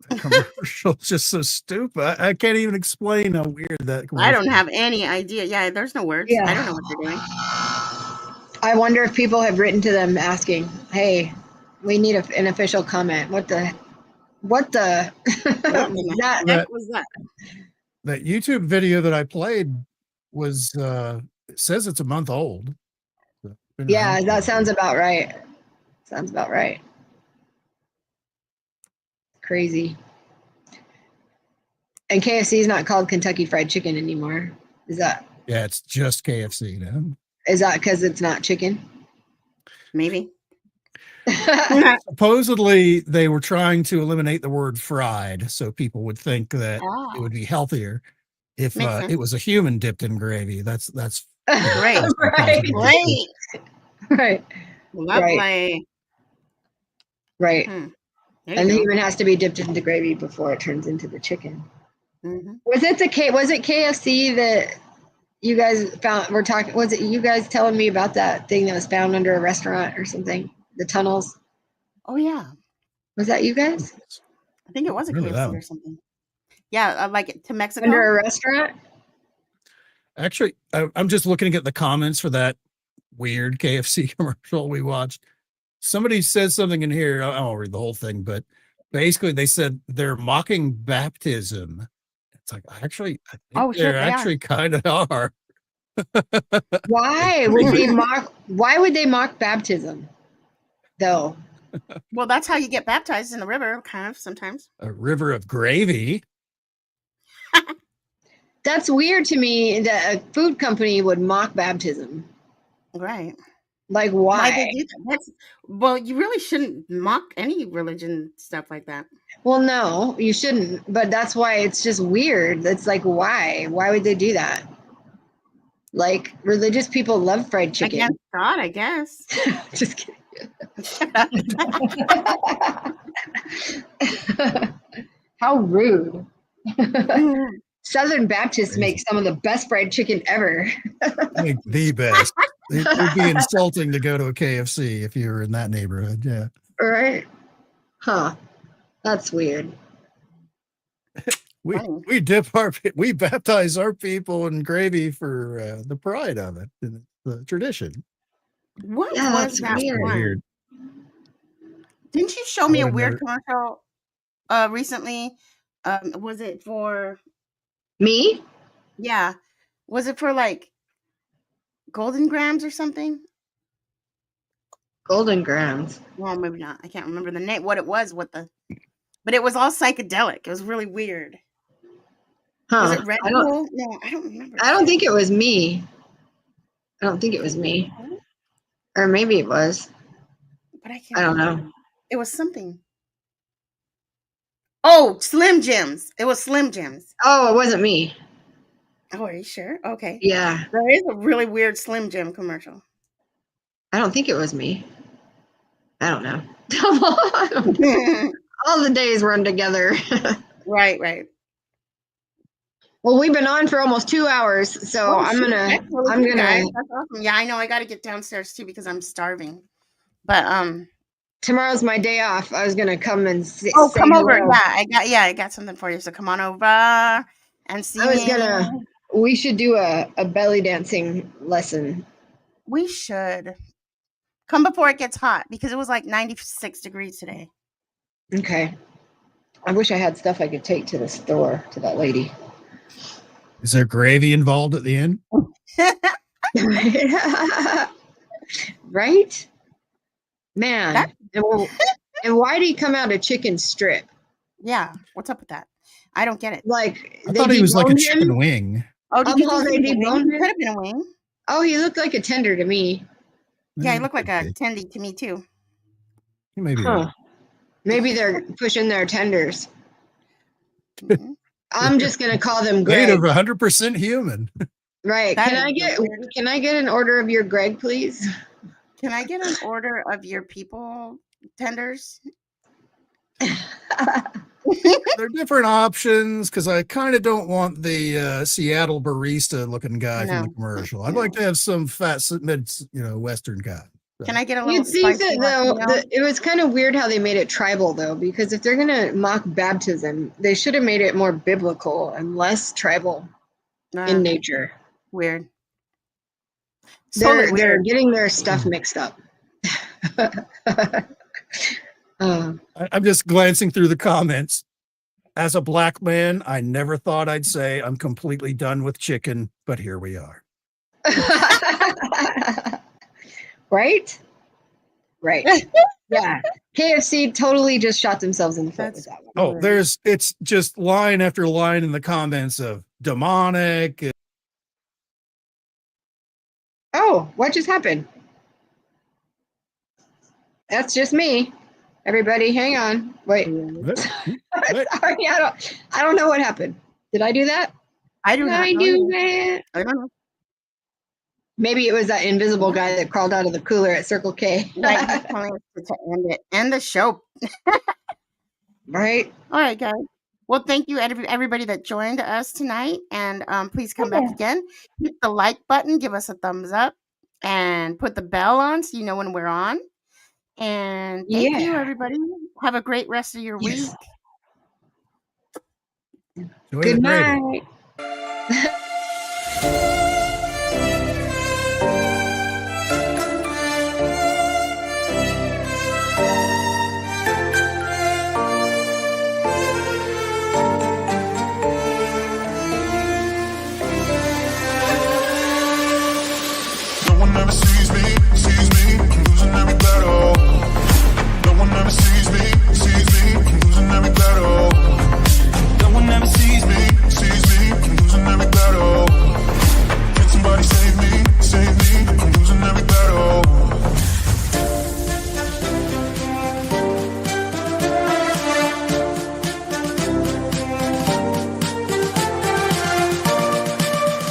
commercial is just so stupid. I can't even explain how weird that commercial I don't have any idea. Yeah, there's no words. Yeah. I don't know what they're doing. I wonder if people have written to them asking, "Hey, we need an official comment. What the What the heck was that? That YouTube video that I played was it says it's a month old. Yeah, that sounds about right. Sounds about right. Crazy. And KFC is not called Kentucky Fried Chicken anymore. Is that? Yeah, it's just KFC now. Is that because it's not chicken? Maybe. Supposedly, they were trying to eliminate the word fried, so people would think that it would be healthier if it was a human dipped in gravy. That's great. Right. Lovely. Right. And the human has to be dipped into gravy before it turns into the chicken. Mm-hmm. Was it KFC that you guys found? We're talking. Was it you guys telling me about that thing that was found under a restaurant or something? The tunnels. Oh yeah. Was that you guys? I think it was a KFC or something. Yeah, like to Mexico. Under a restaurant? Actually, I'm just looking at the comments for that weird KFC commercial we watched. Somebody said something in here. I won't read the whole thing, but basically they said they're mocking baptism. It's like, I think they actually kind of are. Why would they mock? Why would they mock baptism, though? Well, that's how you get baptized in the river, kind of sometimes. A river of gravy. That's weird to me that a food company would mock baptism. Right. Like, why? They do that? Well, you really shouldn't mock any religion stuff like that. Well, no, you shouldn't. But that's why it's just weird. It's like, why? Why would they do that? Like, religious people love fried chicken. Against God, I guess. Just kidding. How rude. Southern Baptists make some of the best fried chicken ever. Like the best. It would be insulting to go to a KFC if you were in that neighborhood. Yeah. Right. Huh. That's weird. We baptize our people in gravy for the pride of it, and the tradition. What was that weird? Didn't you show me a weird commercial recently? Was it for me? Yeah. Was it for like Golden Grams or something? Golden Grams. Well, maybe not. I can't remember the name. What it was. But it was all psychedelic. It was really weird. Huh. Was it Red Bull? No, I don't remember. I don't think it was me. Or maybe it was. But I can't. I don't know. It was something. Oh, Slim Jims. It was Slim Jims. Oh, it wasn't me. Oh, are you sure? Okay. Yeah. There is a really weird Slim Jim commercial. I don't think it was me. I don't know. All the days run together. Right. Well, we've been on for almost 2 hours, so I'm gonna. That's awesome. Yeah, I know. I got to get downstairs too because I'm starving. But tomorrow's my day off. I was gonna come and say come over. hello. I got something for you. So come on over and see I was me. gonna. We should do a belly dancing lesson. We should come before it gets hot because it was like 96 degrees today. Okay. I wish I had stuff I could take to the store to that lady. Is there gravy involved at the end? Right? Man. And why did he come out a chicken strip? Yeah. What's up with that? I don't get it. Like I thought he was like a chicken wing. Oh, did you Oh, think they he was a wing? deboned He him? could have been a wing. Oh, he looked like a tender to me. Yeah, he looked like a tendy to me too. Maybe. Maybe they're pushing their tenders. Mhm. I'm just gonna call them Made Greg. of 100% human. Right. That Can is I get weird. can I get an order of your Greg, please? Can I get an order of your people tenders? There are different options because I kind of don't want the Seattle barista looking guy from the No. commercial. I'd like to have some fat, Western guy. So. Can I get a little You'd think spicy that though, Latino? it was kind of weird how they made it tribal though, because if they're gonna mock baptism, they should have made it more biblical and less tribal in nature. Weird. They're Weird. getting their stuff mixed up. I'm just glancing through the comments. As a black man, I never thought I'd say I'm completely done with chicken, but here we are. Right? Right. Yeah. KFC totally just shot themselves in the foot with that one. Oh, it's just line after line in the comments of demonic. Oh, what just happened? That's just me. Everybody, hang on. Wait. What? Sorry, I don't know what happened. Did I do that? I do Did not I know. do that? I don't know. Maybe it was that invisible guy that crawled out of the cooler at Circle K. Right, he's telling us to end it. End the show. Right. All right, guys. Well, thank you, everybody that joined us tonight. And please come back again. Hit the like button. Give us a thumbs up. And put the bell on so you know when we're on. And thank you, everybody. Have a great rest of your week. Good night.